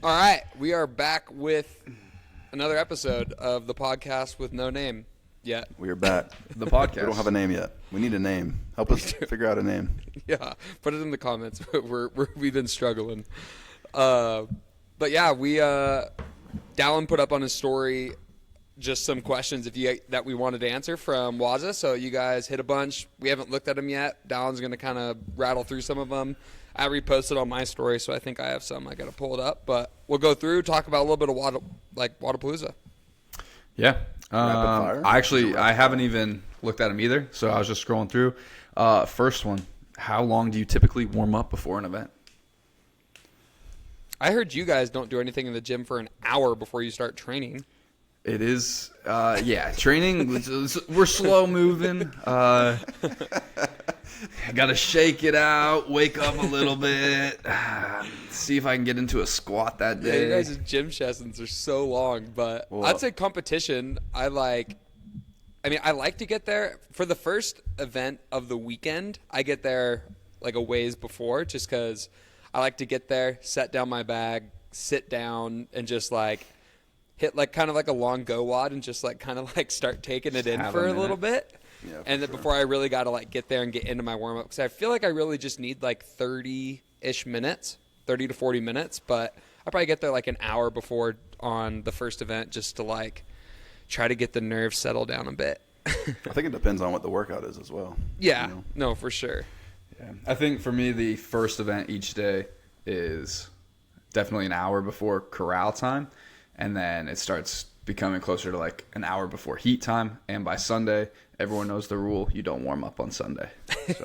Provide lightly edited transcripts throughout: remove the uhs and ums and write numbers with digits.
All right, we are back with another episode of the podcast with no name yet. We are back. The podcast. We don't have a name yet. We need a name. Help us figure out a name. Yeah, put it in the comments. We've been struggling. But yeah, Dallin put up on his story just some questions that we wanted to answer from Waza. So you guys hit a bunch. We haven't looked at them yet. Dallin's going to kind of rattle through some of them. I reposted on my story, so I think I have some. I got to pull it up, but we'll go through, talk about a little bit of Wadapalooza. Yeah. Rapid fire? I haven't even looked at them either, so I was just scrolling through. First one, how long do you typically warm up before an event? I heard you guys don't do anything in the gym for an hour before you start training. It is, training, we're slow moving. I got to shake it out, wake up a little bit, see if I can get into a squat that day. Yeah, you guys' gym sessions are so long, but I'd say competition, I like to get there. For the first event of the weekend, I get there like a ways before just because I like to get there, set down my bag, sit down, and just like hit like kind of like a long go wad and just like kind of like start taking it in for a little bit. Yeah, and then before I really got to like get there and get into my warm up, because I feel like I really just need like 30-ish minutes, 30 to 40 minutes. But I probably get there like an hour before on the first event just to like try to get the nerves settled down a bit. I think it depends on what the workout is as well. Yeah, you know? No, for sure. Yeah. I think for me, the first event each day is definitely an hour before corral time, and then it starts becoming closer to like an hour before heat time. And by Sunday, everyone knows the rule: you don't warm up on Sunday. So.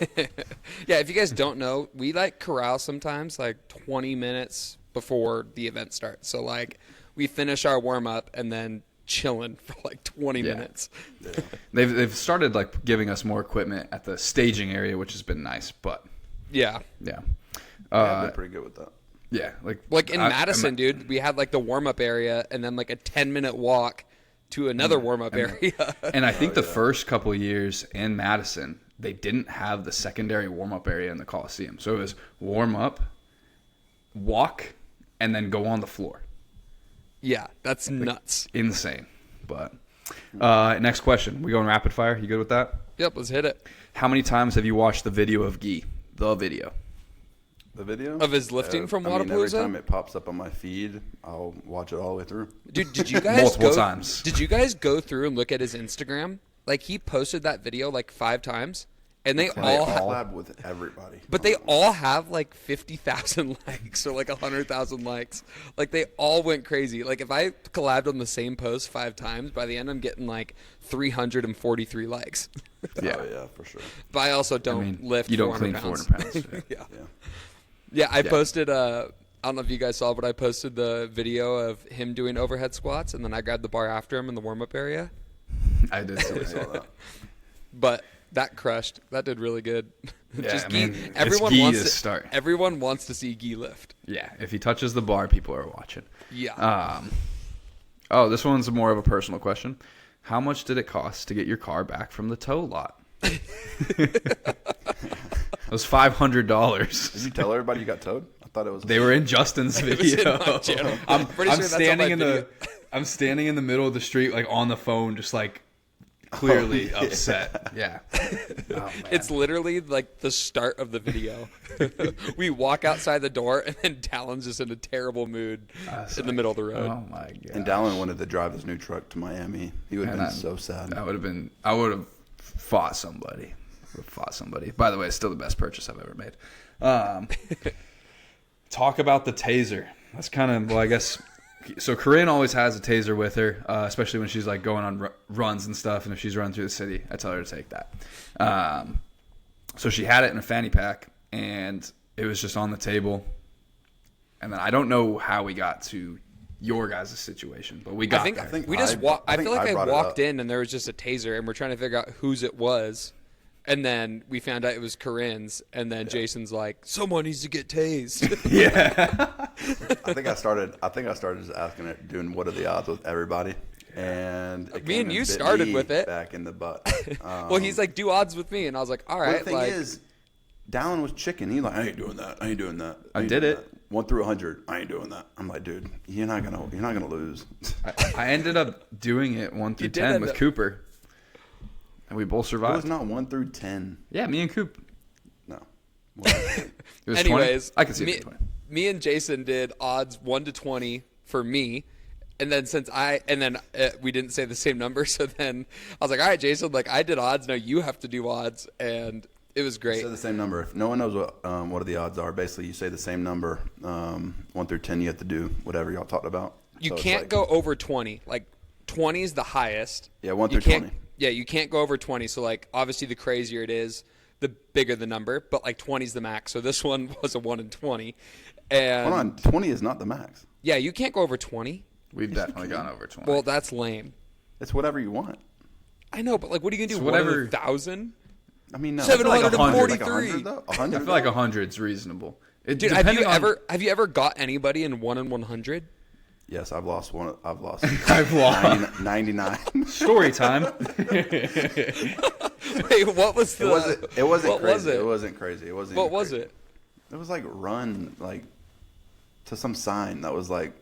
Yeah, if you guys don't know, we like corral sometimes like 20 minutes before the event starts. So like we finish our warm up and then chilling for like 20 minutes. Yeah. They've started like giving us more equipment at the staging area, which has been nice. But yeah. I've been pretty good with that. Yeah, like in Madison, dude, we had like the warm up area and then like a 10-minute walk to another warm up area. And I think the first couple of years in Madison, they didn't have the secondary warm up area in the Coliseum. So it was warm up, walk, and then go on the floor. Yeah, that's nuts. Insane. But next question. We going rapid fire? You good with that? Yep, let's hit it. How many times have you watched the video of Guy? The video. The video? Of his lifting from Wadapalooza? Every time it pops up on my feed, I'll watch it all the way through. Dude, did you guys Multiple times. Did you guys go through and look at his Instagram? Like he posted that video like 5 times. And they all collab with everybody. But they all have like 50,000 likes or like 100,000 likes. Like they all went crazy. Like if I collabed on the same post 5 times, by the end I'm getting like 343 likes. Yeah. Oh, yeah, for sure. But I also don't lift. You don't 400 clean pounds. 400 pounds. Yeah, I posted. I don't know if you guys saw, but I posted the video of him doing overhead squats, and then I grabbed the bar after him in the warm up area. I did see that. But that crushed. That did really good. Yeah, Everyone wants to see Guy lift. Yeah, if he touches the bar, people are watching. Yeah. This one's more of a personal question. How much did it cost to get your car back from the tow lot? It was $500. Did you tell everybody you got towed? I thought it was. They were in Justin's video. I'm pretty sure I'm standing in the middle of the street, like on the phone, just like clearly upset. Yeah. Oh, it's literally like the start of the video. We walk outside the door, and then Talon's just in a terrible mood in the middle of the road. Oh my god! And Dallin wanted to drive his new truck to Miami. He would have been so sad. I would have fought somebody. By the way, it's still the best purchase I've ever made. Talk about the taser. That's kind of, I guess. So Corinne always has a taser with her, especially when she's like going on runs and stuff. And if she's running through the city, I tell her to take that. So she had it in a fanny pack, and it was just on the table. And then I don't know how we got to your guys' situation, but we got there. I feel like I walked in and there was just a taser, and we're trying to figure out whose it was. And then we found out it was Corinne's, and then Jason's like, "Someone needs to get tased." Yeah. I think I started just asking it, doing what are the odds with everybody, and me and you started with it back in the butt. Well, he's like, "Do odds with me," and I was like, "All right." The thing is, Dallin was chicken. He's like, I ain't doing that. I ain't doing that. I did it. 1 through 100. I ain't doing that. I'm like, dude, you're not gonna lose. I ended up doing it 1 through 10 with Cooper, and we both It survived. was not 1 through 10. Yeah, me and Coop. No. It was Anyways, 20. I can see it being 20. me and Jason did odds 1 to 20 for me. And then we didn't say the same number. So then I was like, all right, Jason, like I did odds. Now you have to do odds. And it was great. Say the same number. If no one knows what the odds are, basically you say the same number. 1 through 10, you have to do whatever y'all talked about. You So it's can't like- go over 20. Like 20 is the highest. Yeah, 1 You through can't- 20. Yeah, you can't go over 20. So like obviously the crazier it is, the bigger the number. But like 20 is the max. So this one was a 1 in 20. And Hold on, 20 is not the max. yeah, you can't go over 20. We've definitely gone over 20. Well, that's lame. It's whatever you want. I know, but like, what are you gonna do? So whatever- 1,000? I mean, no. 743. 100, I feel like 100 is reasonable. Dude, have you ever got anybody in 1 in 100? Yes, I've lost one. I've lost. I've lost. 99. Story time. Wait, what was the? It wasn't what crazy. was it? It wasn't crazy. It wasn't. What even was crazy. it? It was like run to some sign that was like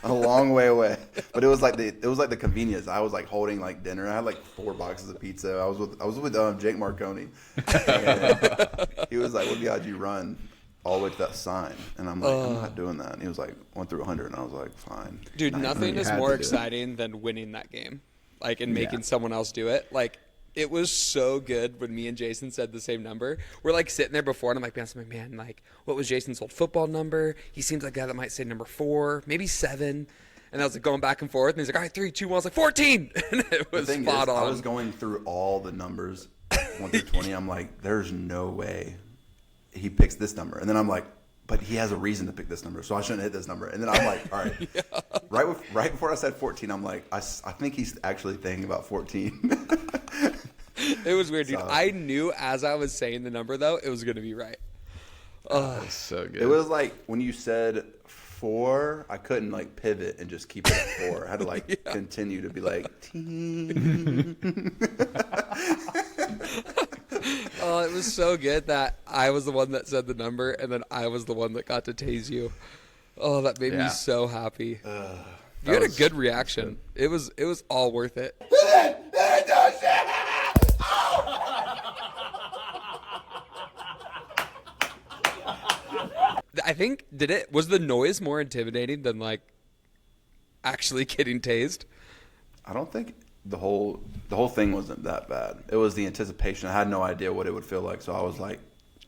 a long way away. But it was like the convenience. I was like holding like dinner. I had like 4 boxes of pizza. I was with Jake Marconi. And he was like, "What the odds you run all the way to that sign?" And I'm like, "I'm not doing that." And he was like, 1 through 100, and I was like, "Fine." Dude, 99. nothing You is had more to do it. exciting than winning that game, like and making Yeah. someone else do it. Like it was so good when me and Jason said the same number. We're like sitting there before, and I'm like, man, like what was Jason's old football number? He seems like a guy that might say number 4, maybe 7. And I was like going back and forth, and he's like, all right, 3, 2, 1. I was like 14, and it was The thing spot is, on. I was going through all the numbers 1 through 20. I'm like, there's no way he picks this number. And then I'm like, but he has a reason to pick this number, so I shouldn't hit this number. And then I'm like, all right. Right before I said 14, I'm like, I think he's actually thinking about 14. It was weird, dude. So- I knew as I was saying the number, though, it was going to be right. That's so good. It was like when you said 4, I couldn't like pivot and just keep it at 4. I had to like continue to be like, Oh, it was so good that I was the one that said the number, and then I was the one that got to tase you. Oh, that made me Yeah. so happy. You had a good reaction. It was all worth it. I think was the noise more intimidating than like actually getting tased? I don't think the whole thing wasn't that bad. It was the anticipation. I had no idea what it would feel like, so I was like,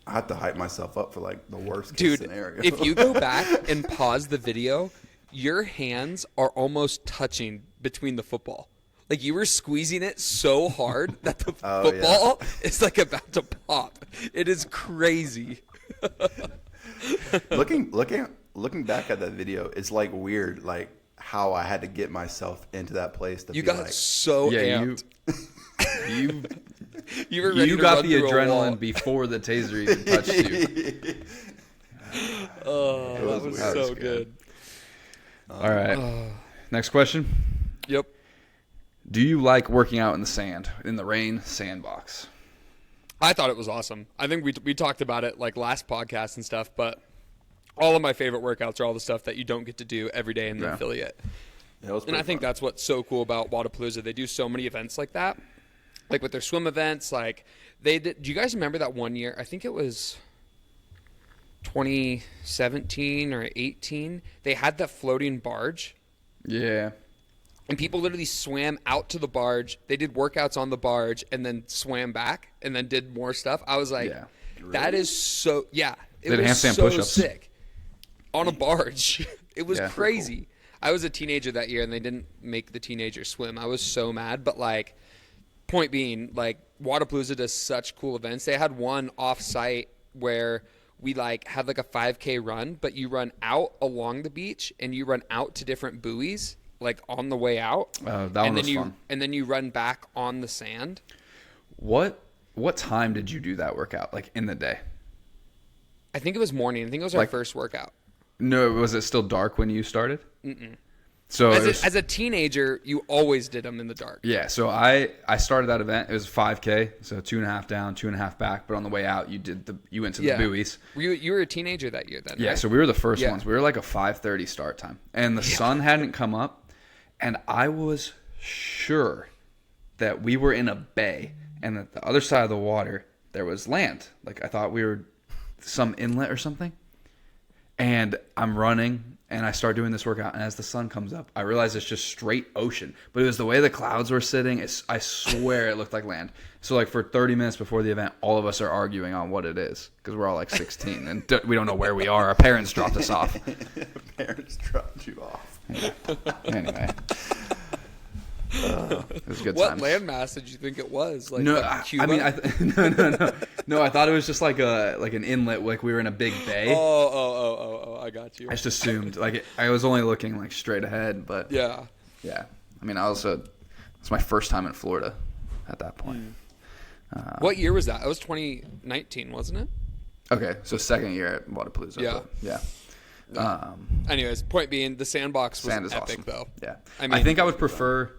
I had to hype myself up for like the worst case Dude, scenario. if you go back and pause the video, your hands are almost touching between the football. Like you were squeezing it so hard that the football is like about to pop. It is crazy. looking back at that video, it's like weird, like how I had to get myself into that place to You be got like, so yeah, amped. you were ready you to got run the through a wall. adrenaline before the taser even touched you. Oh, that was weird. so good. All right. Next question. Yep. Do you like working out in the sand, in the rain, sandbox? I thought it was awesome. I think we talked about it like last podcast and stuff, but all of my favorite workouts are all the stuff that you don't get to do every day in the Yeah. affiliate. Yeah, it was And I pretty think fun. that's what's so cool about Wadapalooza. They do so many events like that. Like with their swim events, like they did. Do you guys remember that one year? I think it was 2017 or 18. They had that floating barge. Yeah. And people literally swam out to the barge. They did workouts on the barge and then swam back and then did more stuff. I was like, Yeah. that is so, yeah. It Did was handstand so push-ups. sick. On a barge. It was Yeah. crazy. I was a teenager that year and they didn't make the teenagers swim. I was so mad. But like, point being, like, Wadapalooza does such cool events. They had one off-site where we like had like a 5K run, but you run out along the beach and you run out to different buoys like on the way out. That one was fun. And then you run back on the sand. What time did you do that workout? Like in the day? I think it was morning. I think it was our Like- first workout. No, was it still dark when you started? So as a teenager, you always did them in the dark. Yeah, so I started that event. It was 5K, so 2.5 down, 2.5 back. But on the way out, you went to the buoys. You were a teenager that year then. Yeah, right? so we were the first ones. We were like a 5:30 start time, and the sun hadn't come up, and I was sure that we were in a bay, and at the other side of the water there was land. Like I thought we were some inlet or something. And I'm running, and I start doing this workout, and as the sun comes up, I realize it's just straight ocean. But it was the way the clouds were sitting. I swear it looked like land. So, like, for 30 minutes before the event, all of us are arguing on what it is because we're all, like, 16, and we don't know where we are. Our parents dropped us off. Parents dropped you off. Yeah. Anyway. It was good What times. landmass did you think it was? Like No, Cuba? I mean, no. I thought it was just like an inlet, like we were in a big bay. Oh, I got you. I just assumed, like, I was only looking like straight ahead, but Yeah. I mean, it's my first time in Florida at that point. What year was that? It was 2019, wasn't it? Okay, so second year at Wadapalooza. Yeah. Yeah. Anyways, point being, the sandbox was Sand is epic, awesome. though. Yeah. I I think I would prefer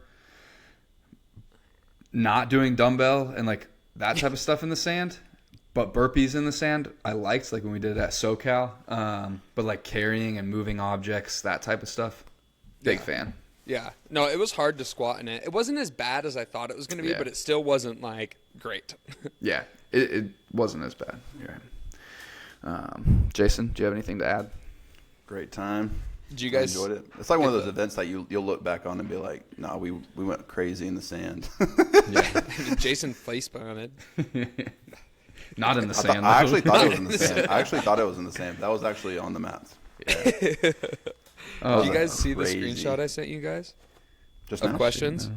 not doing dumbbell and like that type of stuff in the sand, but burpees in the sand I liked, like when we did it at SoCal. But like carrying and moving objects, that type of stuff, big fan. Yeah. No, it was hard to squat in it. It wasn't as bad as I thought it was going to be, but it still wasn't like great. Yeah, it wasn't as bad. You're right. Jason, do you have anything to add? Great time. Did you guys enjoyed it? It's like one of those events that you'll look back on and be like, "No, we went crazy in the sand." Yeah. Jason facepalmed. Not in the sand. I actually thought it was in the sand. I actually thought it was in the sand. That was actually on the mats. Yeah. Did you guys see the screenshot I sent you guys Just of now? questions?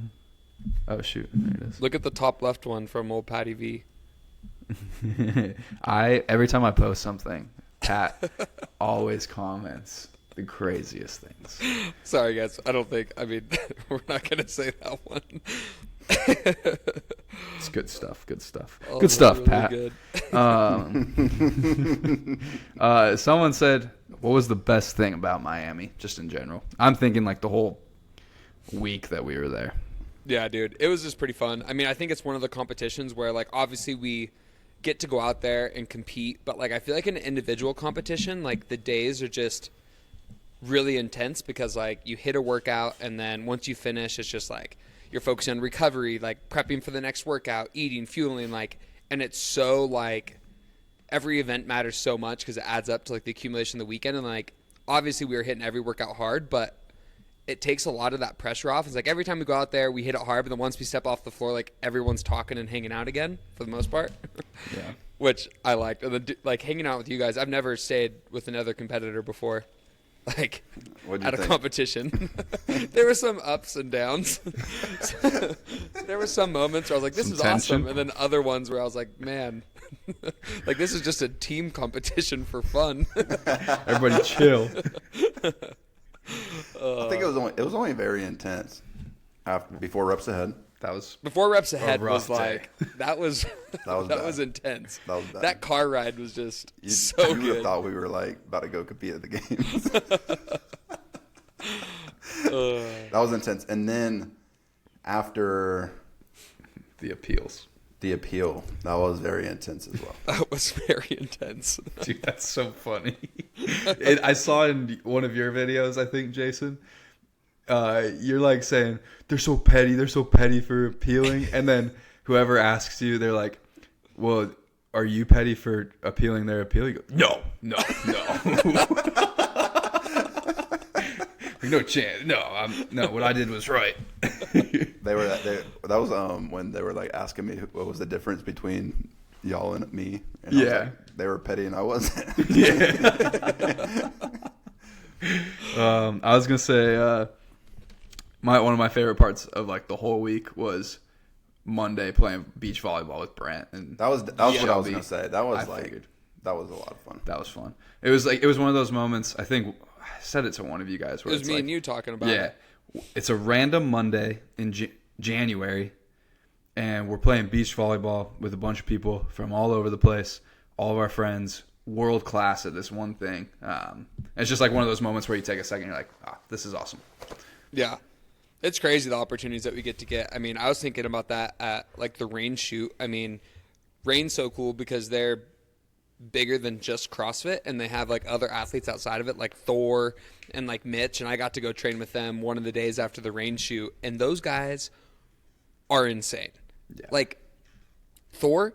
Oh shoot, there it is. Look at the top left one from old Patty V. Every time I post something, Pat always comments the craziest things. Sorry, guys. We're not going to say that one. It's good stuff. Good stuff. Oh, good stuff, really Pat. good. Someone said, "What was the best thing about Miami, just in general?" I'm thinking like the whole week that we were there. Yeah, dude. It was just pretty fun. I mean, I think it's one of the competitions where, like, obviously we get to go out there and compete, but, like, I feel like in an individual competition, like, the days are just really intense because, like, you hit a workout and then once you finish, it's just, like, you're focusing on recovery, like, prepping for the next workout, eating, fueling, like, and it's so, like, every event matters so much because it adds up to, like, the accumulation of the weekend. And, like, obviously we were hitting every workout hard, but it takes a lot of that pressure off. It's like every time we go out there, we hit it hard, but then once we step off the floor, like everyone's talking and hanging out again for the most part. Yeah. Which I liked. And then, like, hanging out with you guys. I've never stayed with another competitor before, like What'd you at a think? competition. There were some ups and downs. There were some moments where I was like, this Some is tension. awesome. And then other ones where I was like, man, like this is just a team competition for fun. Everybody chill. I think it was only very intense. Before reps ahead. That was Before reps ahead rough was day. like that was was that bad. was intense. That was bad. That car ride was just You so would have good. thought we were like about to go compete at the games. That was intense. And then after the appeals. the appeal, that was very intense as well. That was very intense. Dude, that's so funny. I saw in one of your videos, I think, Jason, you're like saying, they're so petty for appealing. And then whoever asks you, they're like, well, are you petty for appealing their appeal? You go, no. Like, no chance. No, what I did was right. That was when they were like asking me what was the difference between y'all and me. And I was Yeah. like, they were petty and I wasn't. I was gonna say one of my favorite parts of like the whole week was Monday playing beach volleyball with Brent, and That was what I was Shelby. gonna say. That was I figured. that was a lot of fun. That was fun. It was one of those moments. I think I said it to one of you guys. It Where was it's me like, and you talking about yeah, it. it's a random Monday in January, and we're playing beach volleyball with a bunch of people from all over the place. All of our friends, world class at this one thing. It's just like one of those moments where you take a second, and you're like, this is awesome. Yeah. It's crazy the opportunities that we get to get. I mean, I was thinking about that at like the Rain shoot. I mean, Rain's so cool because they're bigger than just CrossFit, and they have like other athletes outside of it, like Thor and like Mitch, and I got to go train with them one of the days after the Rain shoot, and those guys are insane. Yeah. Like Thor,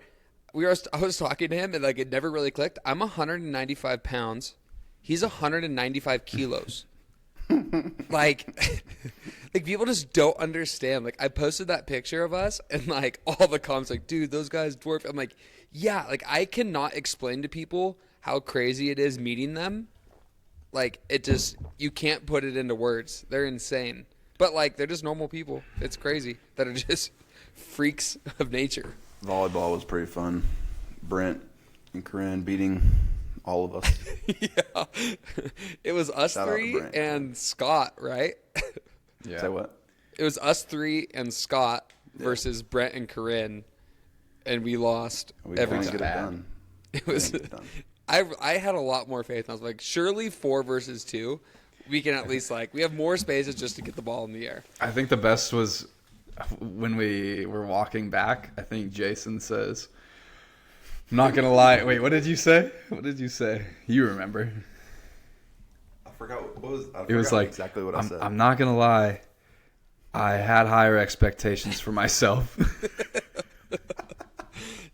I was talking to him, and like it never really clicked. I'm 195 pounds. He's 195 kilos. like people just don't understand. Like I posted that picture of us, and like all the comments like, dude, those guys dwarf. I'm like, yeah, like I cannot explain to people how crazy it is meeting them. Like it just, you can't put it into words. They're insane. But like they're just normal people. It's crazy that are just freaks of nature. Volleyball was pretty fun. Brent and Corinne beating all of us. Yeah. It was us Shout out to three Brent. and Scott, right? Yeah. Say what? It was us three and Scott versus Brent and Corinne, and we lost We every couldn't time. get it done. It was. Couldn't get it done. I had a lot more faith. I was like, surely 4 versus 2, we can at least we have more spaces just to get the ball in the air. I think the best was when we were walking back. I think Jason says, "I'm not gonna lie." Wait, what did you say? What did you say? You remember? I forgot what was. It was like exactly what I said. I'm not gonna lie. I had higher expectations for myself.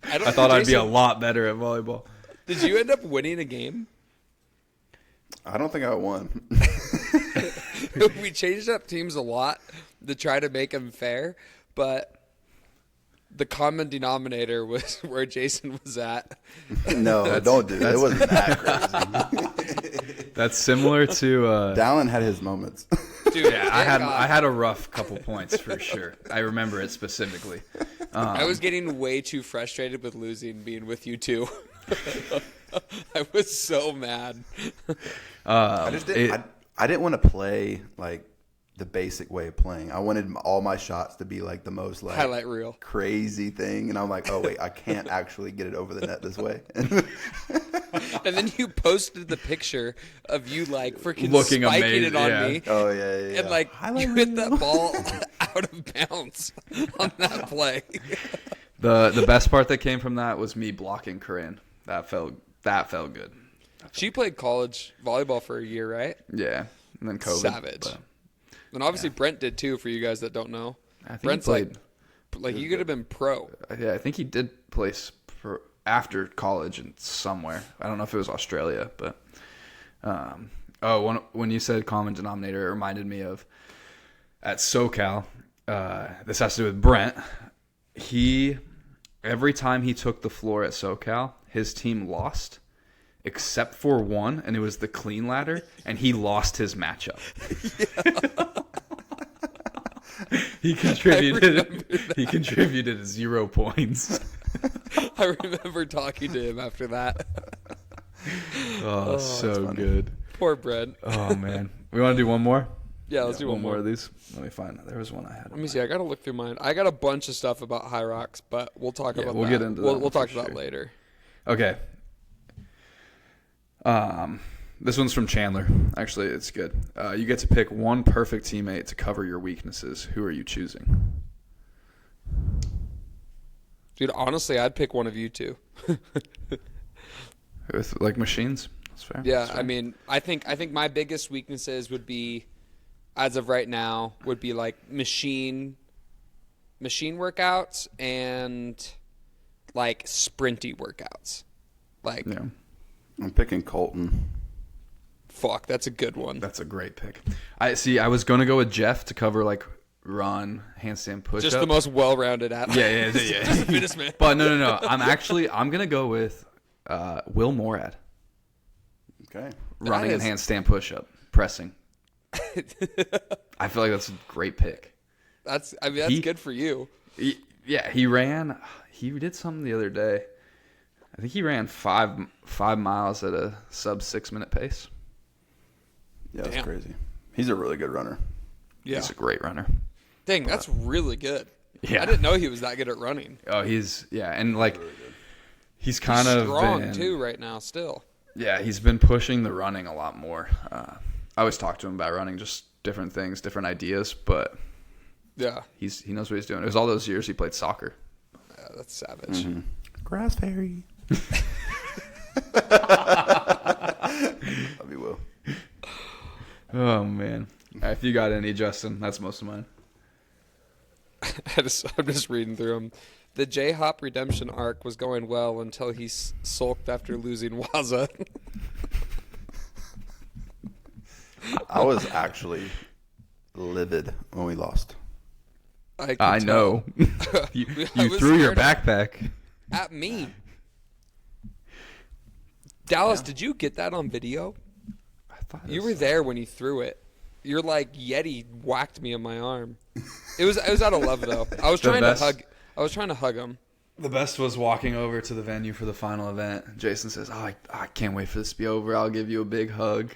I thought I'd be a lot better at volleyball. Did you end up winning a game? I don't think I won. We changed up teams a lot to try to make them fair, but the common denominator was where Jason was at. No, don't do it. It wasn't that crazy. That's similar to. Dallin had his moments. Dude, Yeah, I had a rough couple points for sure. I remember it specifically. I was getting way too frustrated with losing being with you two. I was so mad. I just didn't. I didn't want to play like the basic way of playing. I wanted all my shots to be like the most like Highlight reel. crazy thing, and I'm like, oh wait, I can't actually get it over the net this way. And then you posted the picture of you like freaking Looking spiking amazing, it on yeah. me. Oh yeah. And like Highlight you hit reel. that ball out of bounds on that play. The best part that came from that was me blocking Corinne. That felt good. She played college volleyball for a year, right? Yeah, and then COVID. Savage. but And obviously Brent did too. For you guys that don't know, I think Brent's he played. like you could have been pro. Yeah, I think he did place for after college and somewhere. I don't know if it was Australia, but when you said common denominator, it reminded me of at SoCal. This has to do with Brent. Every time he took the floor at SoCal, his team lost, except for one, and it was the clean ladder, and he lost his matchup. He contributed 0 points. I remember talking to him after that. Oh, so good. Poor Brent. Oh man, we want to do one more. Yeah, let's do one more. of these. Let me find. There was one I had. Let me see. I gotta look through mine. I got a bunch of stuff about HYROX, but we'll talk about we'll that. get into that We'll one talk for about sure. later. Okay. This one's from Chandler. Actually, it's good. You get to pick one perfect teammate to cover your weaknesses. Who are you choosing? Dude, honestly, I'd pick one of you two. With like machines. That's fair. Yeah, That's fair. I mean, I think my biggest weaknesses would be, as of right now, would be like machine workouts and like sprinty workouts. Like, Yeah, I'm picking Colton. fuck, that's a good one. that's a great pick. I was gonna go with Jeff to cover like run, handstand, push Just up. the most well-rounded athlete. Yeah. Just the fittest man. But no. I'm gonna go with Will Morad. Okay. Running and is- handstand push up, pressing. I feel like that's a great pick. That's He- good for you. He did something the other day. I think he ran 5 miles at a sub 6 minute pace. Yeah, that's Damn. crazy. He's a really good runner. Yeah. He's a great runner. Dang, that's really good. Yeah. I didn't know he was that good at running. Oh, and like he's kind of Strong been, too right now still. Yeah, he's been pushing the running a lot more. I always talk to him about running just different things, different ideas, but Yeah. he knows what he's doing. It was all those years he played soccer. Yeah, that's savage. Mm-hmm. Grass fairy. Love you, Will. Oh man! If you got any, Justin, that's most of mine. I'm just reading through them. The J-Hop redemption arc was going well until he sulked after losing Waza. I was actually livid when we lost. I know. you was threw your scared backpack at me. Dallas, did you get that on video? I thought You were there when he threw it. You're like Yeti whacked me in my arm. It was out of love though. I was trying to hug him. The best was walking over to the venue for the final event. Jason says, "Oh, I can't wait for this to be over. I'll give you a big hug."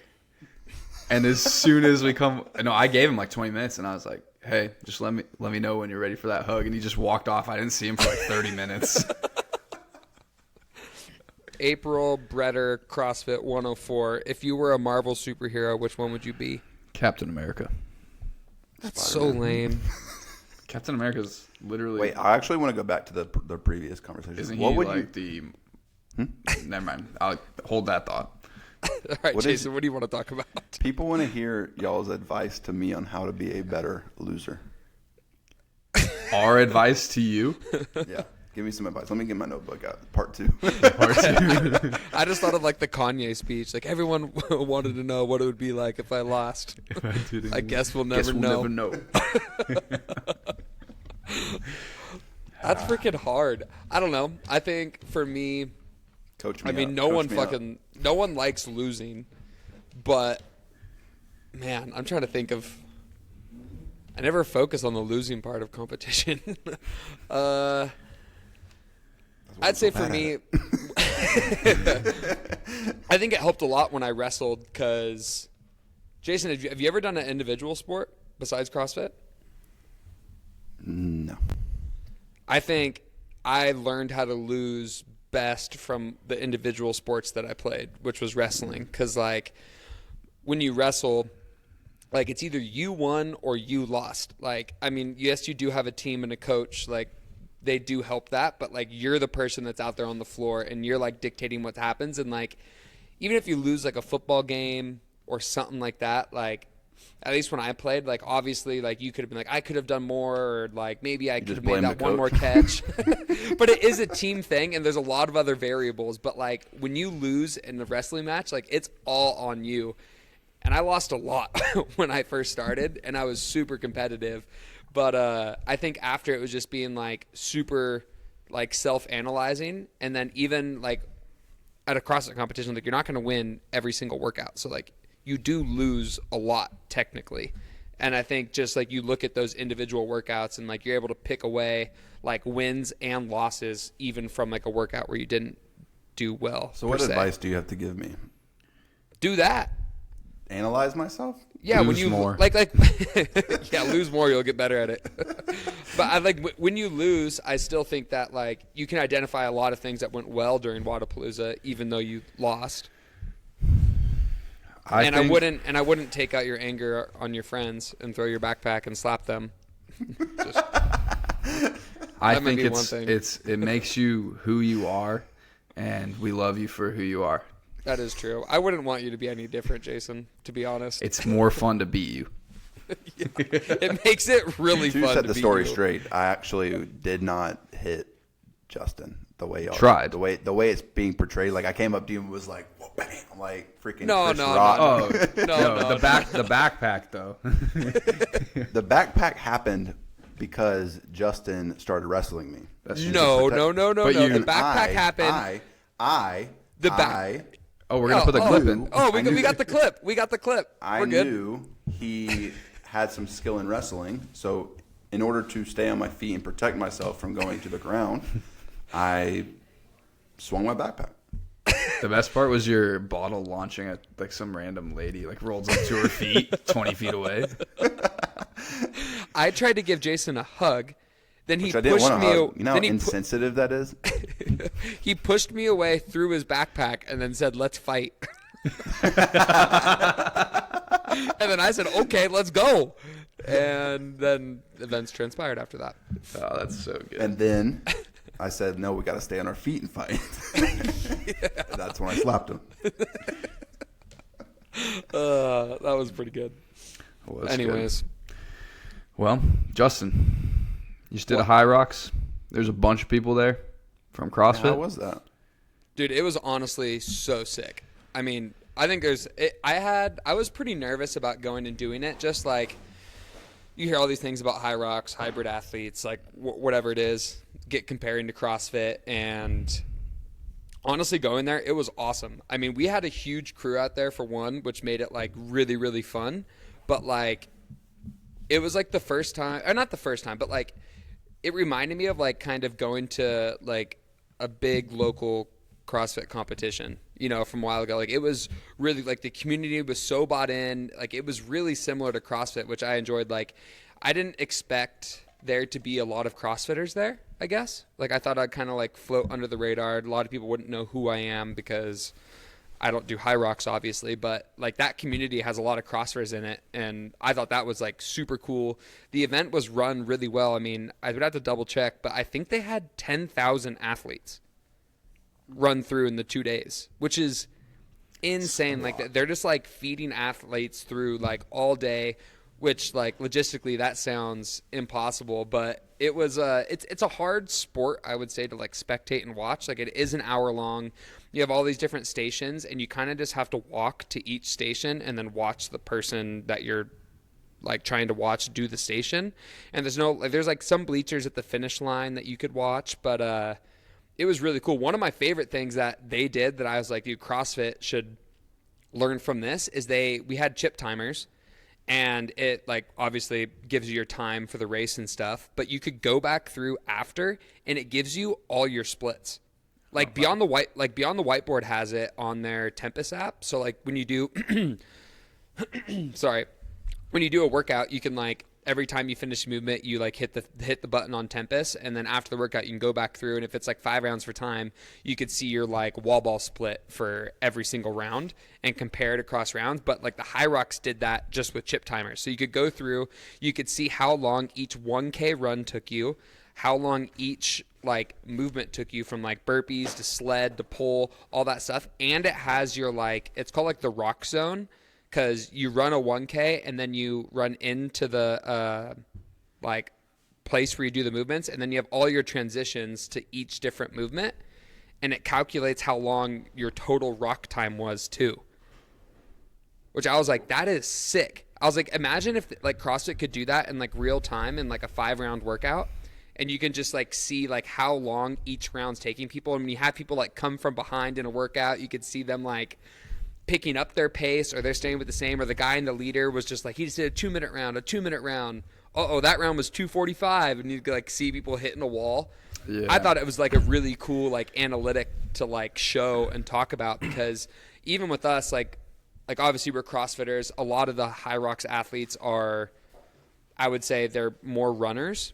And as soon as we come, I gave him like 20 minutes, and I was like, "Hey, just let me know when you're ready for that hug." And he just walked off. I didn't see him for like 30 minutes. April Bretter, CrossFit 104. If you were a Marvel superhero, which one would you be? Captain America. That's so lame. Captain America's literally. Wait, I actually want to go back to the previous conversation. Isn't what he would like you? Never mind. I'll hold that thought. All right, What Jason, what do you want to talk about? People want to hear y'all's advice to me on how to be a better loser. Our advice to you. Yeah, give me some advice. Let me get my notebook out. Part 2. I just thought of like the Kanye speech. Like everyone wanted to know what it would be like if I lost. I guess we'll never know. That's freaking hard. I don't know. I think for me, Coach me. I mean, no one likes losing, but man, I'm trying to think of. I never focus on the losing part of competition. I'd say for me, I think it helped a lot when I wrestled because, Jason, have you ever done an individual sport besides CrossFit? No. I think I learned how to lose best from the individual sports that I played, which was wrestling. Because, like, when you wrestle, like, it's either you won or you lost. Like, I mean, yes, you do have a team and a coach. Like, they do help that. But, like, you're the person that's out there on the floor, and you're, like, dictating what happens. And, like, even if you lose, like, a football game or something like that, like, at least when I played, like, obviously, like, you could have been like, I could have done more, or, like, maybe I could have made that one more catch. But it is a team thing, and there's a lot of other variables. But, like, when you lose in the wrestling match, like, it's all on you. And I lost a lot when I first started, and I was super competitive. But I think after it was just being, like, super, like, self-analyzing. And then even, like, at a CrossFit competition, like, you're not going to win every single workout. So, like, you do lose a lot technically. And I think just like you look at those individual workouts and like you're able to pick away like wins and losses even from like a workout where you didn't do well. So what advice do you have to give me? Do that. Analyze myself? Yeah, Lose when you more. like yeah, lose more, you'll get better at it. But I like when you lose, I still think that like you can identify a lot of things that went well during Wadapalooza even though you lost. I wouldn't take out your anger on your friends and throw your backpack and slap them. I think it makes you who you are, and we love you for who you are. That is true. I wouldn't want you to be any different, Jason, to be honest. It's more fun to beat you. Yeah. It makes it really fun to set the beat story you. straight. I actually did not hit Justin the way y'all tried. The way it's being portrayed. Like I came up to you and was like, whoa, bam, like freaking No. Chris Rock. The backpack though. The backpack happened because Justin started wrestling me. No. The backpack happened. We're gonna put the clip in. Oh, we got the clip. We got the clip. I We're good. knew he had some skill in wrestling, so in order to stay on my feet and protect myself from going to the ground, I swung my backpack. The best part was your bottle launching at like some random lady, like rolls up to her feet, 20 feet away. I tried to give Jason a hug. Then he Which I didn't pushed want me. to hug. You know how insensitive that is? He pushed me away, threw his backpack, and then said, "Let's fight." And then I said, okay, let's go. And then events transpired after that. Oh, that's so good. And then I said, no, we got to stay on our feet and fight. And that's when I slapped him. That was pretty good. Well, that's Anyways. good. Well, Justin, you just did a HYROX. There's a bunch of people there from CrossFit. How was that? Dude, it was honestly so sick. I mean, I think I was pretty nervous about going and doing it. Just like, you hear all these things about HYROX, hybrid athletes, like whatever it is, get comparing to CrossFit. And honestly, going there, it was awesome. I mean, we had a huge crew out there for one, which made it like really, really fun. But like, it was like the first time, or not the first time, but like, it reminded me of like kind of going to like a big local CrossFit competition, you know, from a while ago. Like, it was really like the community was so bought in. Like, it was really similar to CrossFit, which I enjoyed. Like, I didn't expect there to be a lot of CrossFitters there, I guess. Like, I thought I'd kind of like float under the radar. A lot of people wouldn't know who I am because I don't do HYROX, obviously, but like that community has a lot of CrossFitters in it, and I thought that was like super cool. The event was run really well. I mean, I would have to double check, but I think they had 10,000 athletes run through in the 2 days, which is insane. Like, they're just like feeding athletes through like all day, which like logistically that sounds impossible, but it was it's a hard sport, I would say, to like spectate and watch. Like, it is an hour long. You have all these different stations, and you kind of just have to walk to each station and then watch the person that you're like trying to watch do the station. And there's like some bleachers at the finish line that you could watch, but it was really cool. One of my favorite things that they did that I was like, dude, CrossFit should learn from this is we had chip timers, and it like obviously gives you your time for the race and stuff, but you could go back through after and it gives you all your splits. Like, Beyond the Whiteboard has it on their Tempest app. So like when you do when you do a workout, you can like every time you finish a movement, you like hit the button on Tempest, and then after the workout, you can go back through, and if it's like 5 rounds for time, you could see your like wall ball split for every single round and compare it across rounds. But like the HYROX did that just with chip timers, so you could go through, you could see how long each 1K run took you, how long each like movement took you from like burpees to sled to pull, all that stuff, and it has your like, it's called like the rock zone. Because you run a 1K and then you run into the like place where you do the movements, and then you have all your transitions to each different movement, and it calculates how long your total rock time was too. Which I was like, that is sick. I was like, imagine if like CrossFit could do that in like real time in like a 5-round workout, and you can just like see like how long each round's taking people. And when you have people like come from behind in a workout, you could see them like picking up their pace, or they're staying with the same, or the guy in the leader was just like, he just did a 2-minute round. That round was 2:45, and you could like see people hitting a wall. Yeah. I thought it was like a really cool like analytic to like show and talk about, because even with us, like obviously we're CrossFitters. A lot of the HYROX athletes are, I would say, they're more runners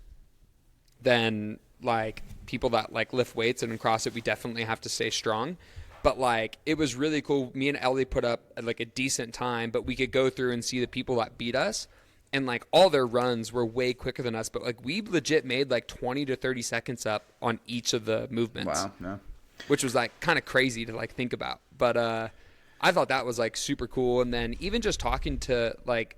than like people that like lift weights, and in CrossFit we definitely have to stay strong. But like, it was really cool. Me and Ellie put up like a decent time, but we could go through and see the people that beat us, and like all their runs were way quicker than us. But like, we legit made like 20 to 30 seconds up on each of the movements. Wow, yeah. Which was like kind of crazy to like think about. But I thought that was like super cool. And then even just talking to like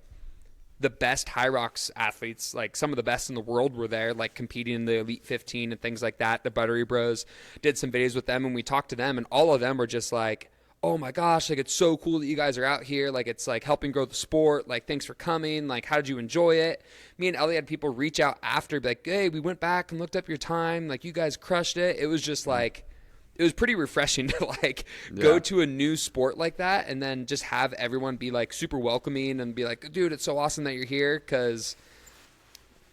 the best HYROX athletes, like some of the best in the world were there, like competing in the Elite 15 and things like that. The Buttery Bros did some videos with them, and we talked to them, and all of them were just like, oh my gosh, like, it's so cool that you guys are out here. Like, it's like helping grow the sport. Like, thanks for coming. Like, how did you enjoy it? Me and Ellie had people reach out after, be like, hey, we went back and looked up your time. Like, you guys crushed it. It was just like, it was pretty refreshing to like go to a new sport like that, and then just have everyone be like super welcoming and be like, dude, it's so awesome that you're here. Cause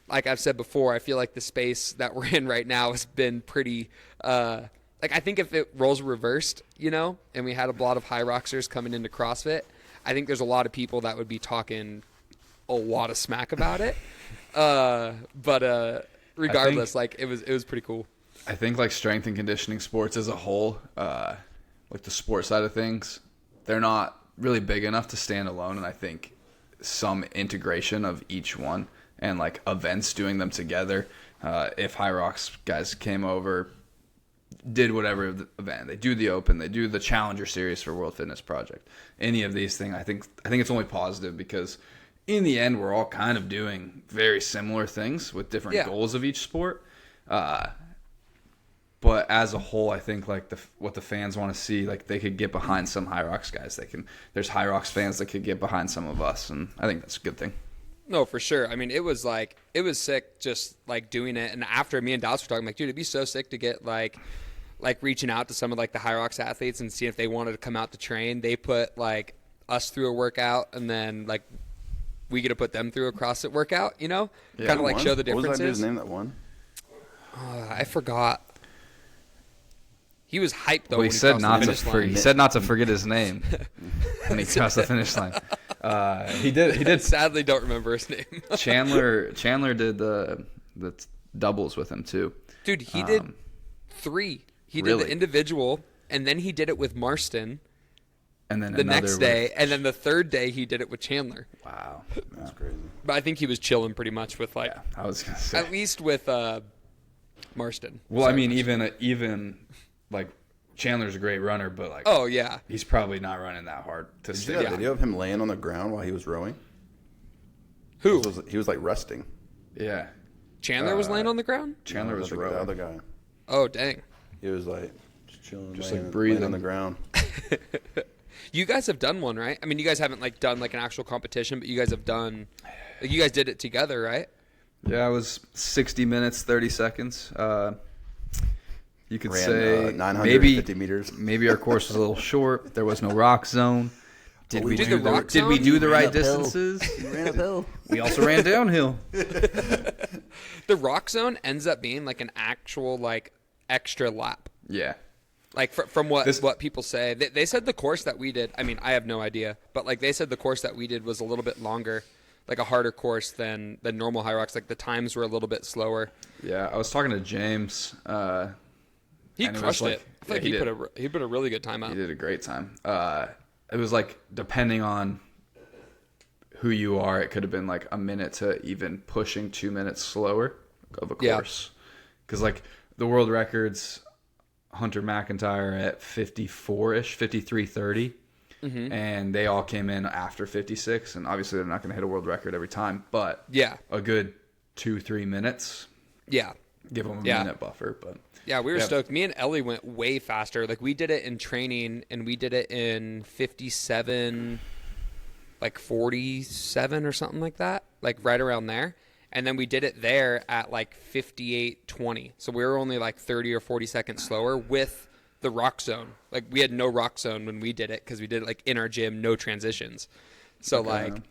like I've said before, I feel like the space that we're in right now has been pretty, like, I think if it roles reversed, you know, and we had a lot of HYROXers coming into CrossFit, I think there's a lot of people that would be talking a lot of smack about it. But regardless, like it was pretty cool. I think like strength and conditioning sports as a whole, like the sport side of things, they're not really big enough to stand alone. And I think some integration of each one and like events doing them together. If HYROX guys came over, did whatever event, they do the Open, they do the Challenger Series for World Fitness Project, any of these things, I think it's only positive, because in the end we're all kind of doing very similar things with different goals of each sport. But as a whole, I think like what the fans want to see, like they could get behind some HYROX guys. There's HYROX fans that could get behind some of us, and I think that's a good thing. No, for sure. I mean, it was sick just like doing it. And after me and Dallas were talking, like, dude, it'd be so sick to get like reaching out to some of like the HYROX athletes and seeing if they wanted to come out to train. They put like us through a workout, and then like we get to put them through a CrossFit workout, you know, kind of like show the differences. What was that dude's name that won? I forgot. He was hyped though. Well, he said not to forget his name when he crossed the finish line. He did. Sadly, don't remember his name. Chandler did the doubles with him too. Dude, he did 3. He did the individual, and then he did it with Marston. And then the next day, and then the third day he did it with Chandler. Wow, that's crazy. But I think he was chilling pretty much with like. Yeah, I was gonna say at least with Marston. Well, I mean, even like Chandler's a great runner, but like, oh yeah, he's probably not running that hard to Did stay. you see that video of him laying on the ground while he was rowing? Who? He was like resting. Yeah, Chandler was laying on the ground. Chandler was the rowing. other guy. Oh dang. He was like just chilling, just laying, like breathing laying on the ground. You guys have done one, right? I mean, you guys haven't like done like an actual competition, but you guys have done. Like, you guys did it together, right? Yeah, it was 60 minutes, 30 seconds. You could Ran, say 950 meters. Maybe our course was a little short. There was no rock zone. Did we do the right distances? We ran uphill. We also ran downhill. The rock zone ends up being like an actual like extra lap. Yeah. Like from what people say, they said the course that we did. I mean, I have no idea, but like they said the course that we did was a little bit longer, like a harder course than normal HYROX. Like the times were a little bit slower. Yeah, I was talking to James. He crushed it. I feel like he put a really good time out. He did a great time. It was like depending on who you are, it could have been like a minute to even pushing 2 minutes slower of a course. Because like the world records. Hunter McIntyre at 54-ish, 53:30, and they all came in after 56. And obviously, they're not going to hit a world record every time, but a good 2-3 minutes. Yeah, give them a minute buffer. But yeah, we were stoked. Me and Ellie went way faster. Like we did it in training, and we did it in 57, like 47 or something like that, like right around there. And then we did it there at like 58:20. So we were only like 30 or 40 seconds slower with the rock zone. Like we had no rock zone when we did it because we did it like in our gym, no transitions. So and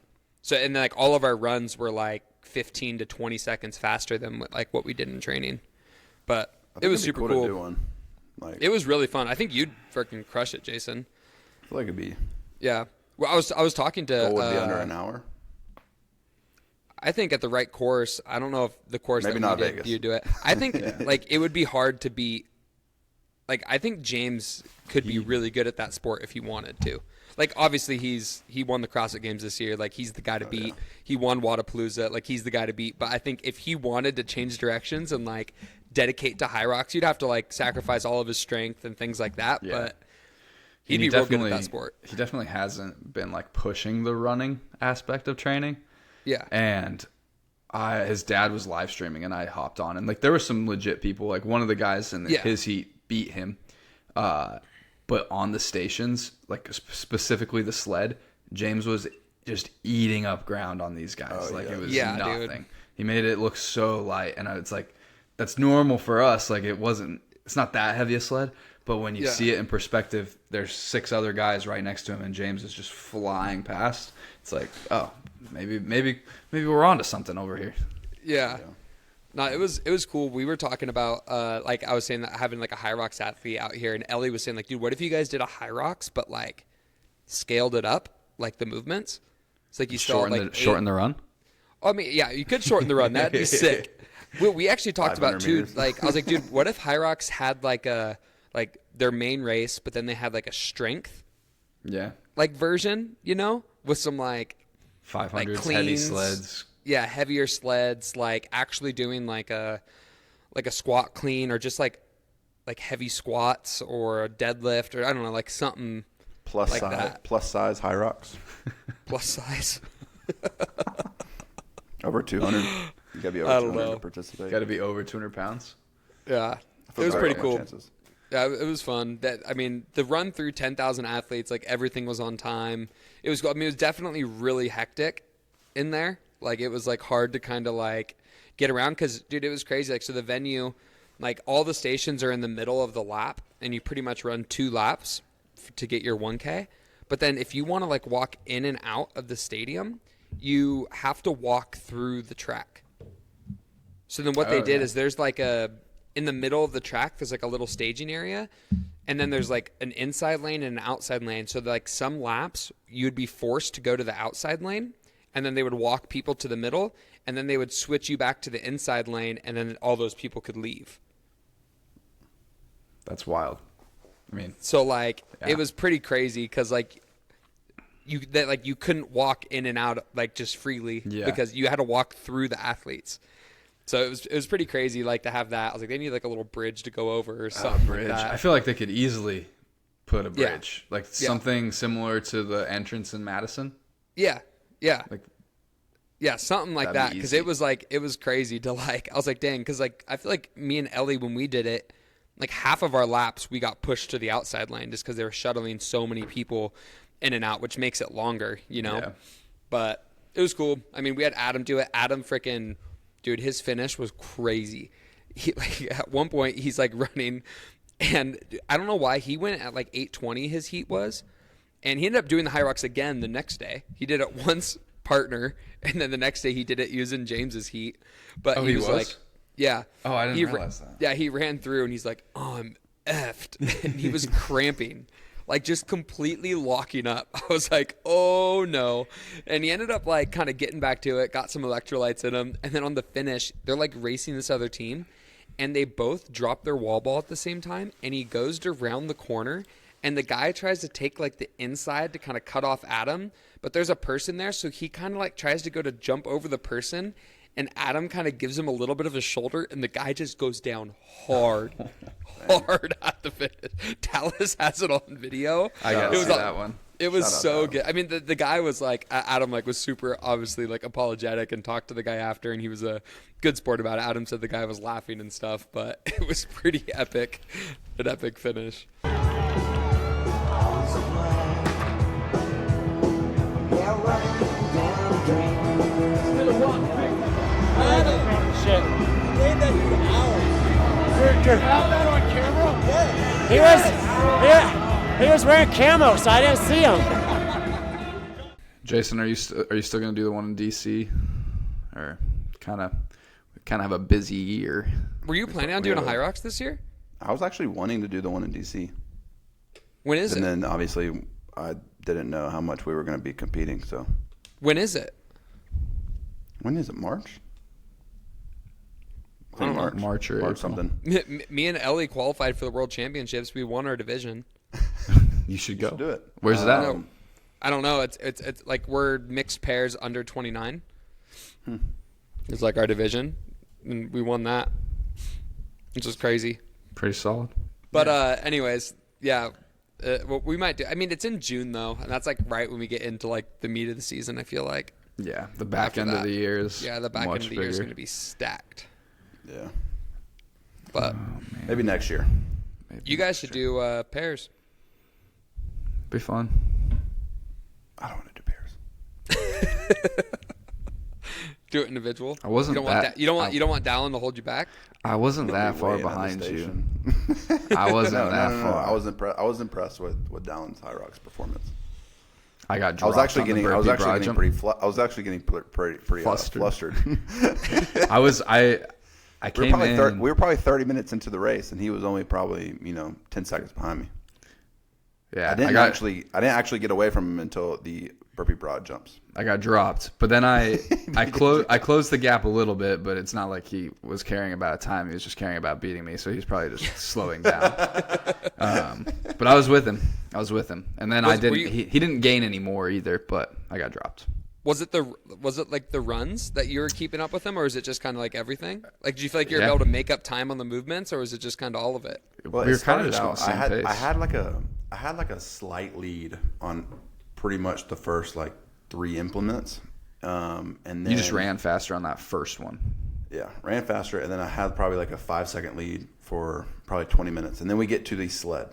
then like all of our runs were like 15 to 20 seconds faster than like what we did in training. But it was super cool. To do one. Like, it was really fun. I think you'd freaking crush it, Jason. I feel like it'd be. Yeah. Well, I was talking to. Goal would be under an hour. I think at the right course, I don't know if the course maybe that not we did, Vegas. you do it. I think like it would be hard to beat. Like I think James could be really good at that sport if he wanted to. Like obviously he won the CrossFit Games this year. Like he's the guy to beat. Yeah. He won Wadapalooza. Like he's the guy to beat. But I think if he wanted to change directions and like dedicate to HYROX, you'd have to like sacrifice all of his strength and things like that. Yeah. But he'd be real good at that sport. He definitely hasn't been like pushing the running aspect of training. Yeah. And his dad was live streaming and I hopped on and like there were some legit people. Like one of the guys in his heat beat him. But on the stations, like specifically the sled, James was just eating up ground on these guys. It was nothing. Dude. He made it look so light. And it's like, that's normal for us. Like it's not that heavy a sled. But when you see it in perspective, there's 6 other guys right next to him and James is just flying past. It's like, oh, maybe we're onto something over here. Yeah. No, it was cool. We were talking about like I was saying that having like a HYROX athlete out here, and Ellie was saying like, dude, what if you guys did a HYROX but like scaled it up, like the movements? It's like you still shorten the run. Oh, I mean, yeah, you could shorten the run. That'd be sick. We actually talked about too. Meters. Like I was like, dude, what if HYROX had like their main race, but then they had like a strength, like version, you know, with some like 500s, heavy cleans. sleds. Yeah, heavier sleds, like actually doing like a squat clean, or just like heavy squats or a deadlift, or I don't know, like something Plus like size, that. plus size HYROX. Plus size. Over 200. You gotta be I over don't 200 know. to participate. Got to be over 200 pounds. Yeah. I feel It was sorry pretty for my cool. chances. Yeah, it was fun. The run through 10,000 athletes, like everything was on time. It was it was definitely really hectic in there. Like it was like hard to kind of like get around, cuz dude, it was crazy. Like so the venue, like all the stations are in the middle of the lap, and you pretty much run 2 laps to get your 1K. But then if you want to like walk in and out of the stadium, you have to walk through the track. So then what they did is there's like in the middle of the track, there's like a little staging area, and then there's like an inside lane and an outside lane. So like some laps, you'd be forced to go to the outside lane, and then they would walk people to the middle, and then they would switch you back to the inside lane, and then all those people could leave. That's wild. I mean, So like Yeah. it was pretty crazy, because like you couldn't walk in and out like just freely, because you had to walk through the athletes. So it was pretty crazy, like to have that. I was like, they need like a little bridge to go over or something bridge. like that. I feel like they could easily put a Yeah. bridge, like something similar to the entrance in Madison. Yeah, Like yeah, something like That'd that. be Because easy. it was crazy to like. I was like, dang, because like I feel like me and Ellie, when we did it, like half of our laps we got pushed to the outside lane just because they were shuttling so many people in and out, which makes it longer, you know. Yeah. But it was cool. I mean, we had Adam do it. Adam freaking, dude, his finish was crazy. He like at one point he's like running, and I don't know why he went at like 8:20. His heat was, and he ended up doing the HYROX again the next day. He did it once partner, and then the next day he did it using James's heat. But Oh, he he was was? like, yeah. Oh, I didn't He realize that. Yeah, he ran through, and he's like, oh, I'm effed, and he was cramping. Like just completely locking up. I was like, oh no. And he ended up like kind of getting back to it, got some electrolytes in him. And then on the finish, they're like racing this other team, and they both drop their wall ball at the same time. And he goes to round the corner, and the guy tries to take like the inside to kind of cut off Adam, but there's a person there. So he kind of like tries to go to jump over the person, and Adam kind of gives him a little bit of a shoulder, and the guy just goes down hard. Hard at the finish. Dallas has it on video. I gotta It was see all- that one. It was Shout out so Adam. good. I mean, the guy was like, Adam like was super obviously like apologetic and talked to the guy after, and he was a good sport about it. Adam said the guy was laughing and stuff, but it was pretty epic, an epic finish. He was wearing camo, so I didn't see him. Jason, are you still gonna do the one in DC, or kind of have a busy year? Were you planning on doing a HYROX this year? I was actually wanting to do the one in DC. When is And it? then obviously I didn't know how much we were going to be competing. So When is it? when is it? March? I think March or April. something. Me and Ellie qualified for the World Championships. We won our division. You should go. Do it. Where's that? No, I don't know. It's like we're mixed pairs under 29. It's like our division, and we won that, which is crazy. Pretty solid. But anyways, yeah, what we might do. I mean, it's in June though, and that's like right when we get into like the meat of the season. I feel like. Yeah, the back After end of that. the year is Yeah, the back end much of the year is bigger. going to be stacked. Yeah. But Maybe next year. Maybe you guys should do pairs. be fun. I don't want to do pairs. Do it individual. I wasn't You don't want that- you don't want Dallin to hold you back. I wasn't that Way far ahead of the behind you. station. I wasn't No. that far. I was impressed with Dallin's HYROX performance. I got I dropped was actually on getting the I was burpee actually broad getting jump. pretty I was actually getting pretty Flustered. flustered. I we came in. we were probably 30 minutes into the race, and he was only probably 10 seconds behind me. Yeah, I didn't actually get away from him until the burpee broad jumps. I got dropped, but then I closed the gap a little bit, but it's not like he was caring about time. He was just caring about beating me, so he's probably just slowing down. But I was with him, and then Were I didn't. you- He didn't gain any more either, but I got dropped. Was it like the runs that you were keeping up with him, or is it just kind of like everything? Like, do you feel like you're Yeah. able to make up time on the movements, or was it just kind of all of it? Well, we it were kind of started just on out. the same pace. I had like a slight lead on pretty much the first like 3 implements, and then You just ran faster on that first one. Yeah, ran faster, and then I had probably like a 5-second lead for probably 20 minutes, and then we get to the sled,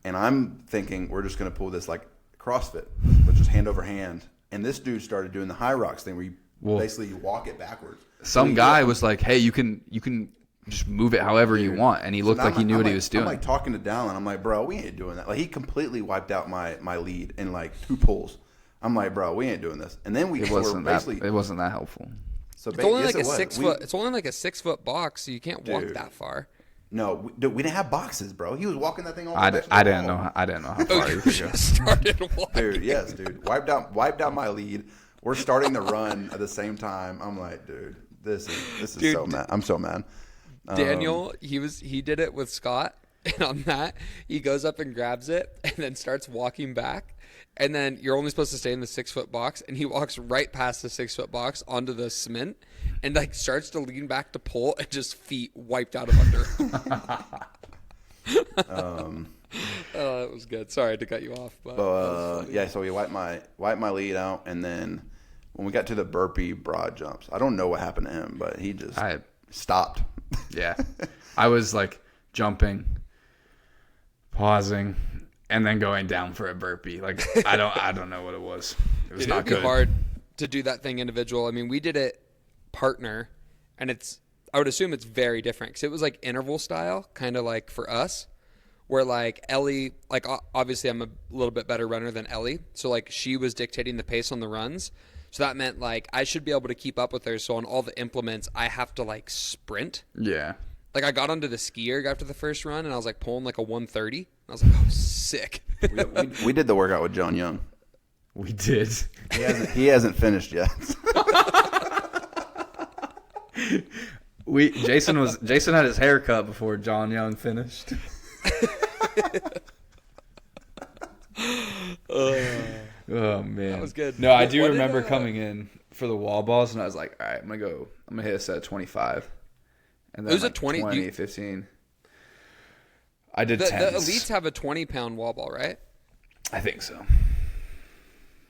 and I'm thinking we're just gonna pull this like CrossFit, but just hand over hand. And this dude started doing the HYROX thing where you basically you walk it backwards. Some guy was like, "Hey, you can just move it however you want," and he looked like he knew what he was doing. I'm like talking to Dallin. I'm like, bro, we ain't doing that. Like he completely wiped out my lead in like 2 pulls. I'm like, bro, we ain't doing this. And then It wasn't that helpful. So It's only like a 6 foot. It's only like a 6 foot box, so you can't walk Dude. that far. No, we didn't have boxes, bro. He was walking that thing all the I way back to the didn't wall. know. I didn't know how Oh, far you you could go. just started walking. Dude, yes, dude. Wiped out my lead. We're starting the run at the same time. I'm like, dude, this is Dude, so mad. I'm so mad. Daniel, he did it with Scott, and on that he goes up and grabs it, and then starts walking back, and then you're only supposed to stay in the 6 foot box, and he walks right past the 6 foot box onto the cement, and like starts to lean back to pull, and just feet wiped out of under him. Oh, that was good. Sorry to cut you off, but Yeah, so we wiped my lead out, and then when we got to the burpee broad jumps, I don't know what happened to him, but he just stopped. Yeah, I was like jumping, pausing, and then going down for a burpee. Like I don't know what it was. It was Dude, not it'd be good. hard to do that thing individual. I mean, we did it partner, and I would assume it's very different because it was like interval style, kind of like for us, where like Ellie, like obviously I'm a little bit better runner than Ellie, so like she was dictating the pace on the runs. So that meant like I should be able to keep up with her. So on all the implements, I have to like sprint. Yeah. Like I got onto the skier after the first run, and I was like pulling like a 130. I was like, oh, sick. We did the workout with John Young. We did. He hasn't finished yet. Jason had his hair cut before John Young finished. Oh man, That was good. No, I What do did, remember coming in for the wall balls, and I was like, all right, I'm gonna hit a set of 25, and then It was a like 20 15. I did The 10s. elites have a 20-pound wall ball, right? I think so.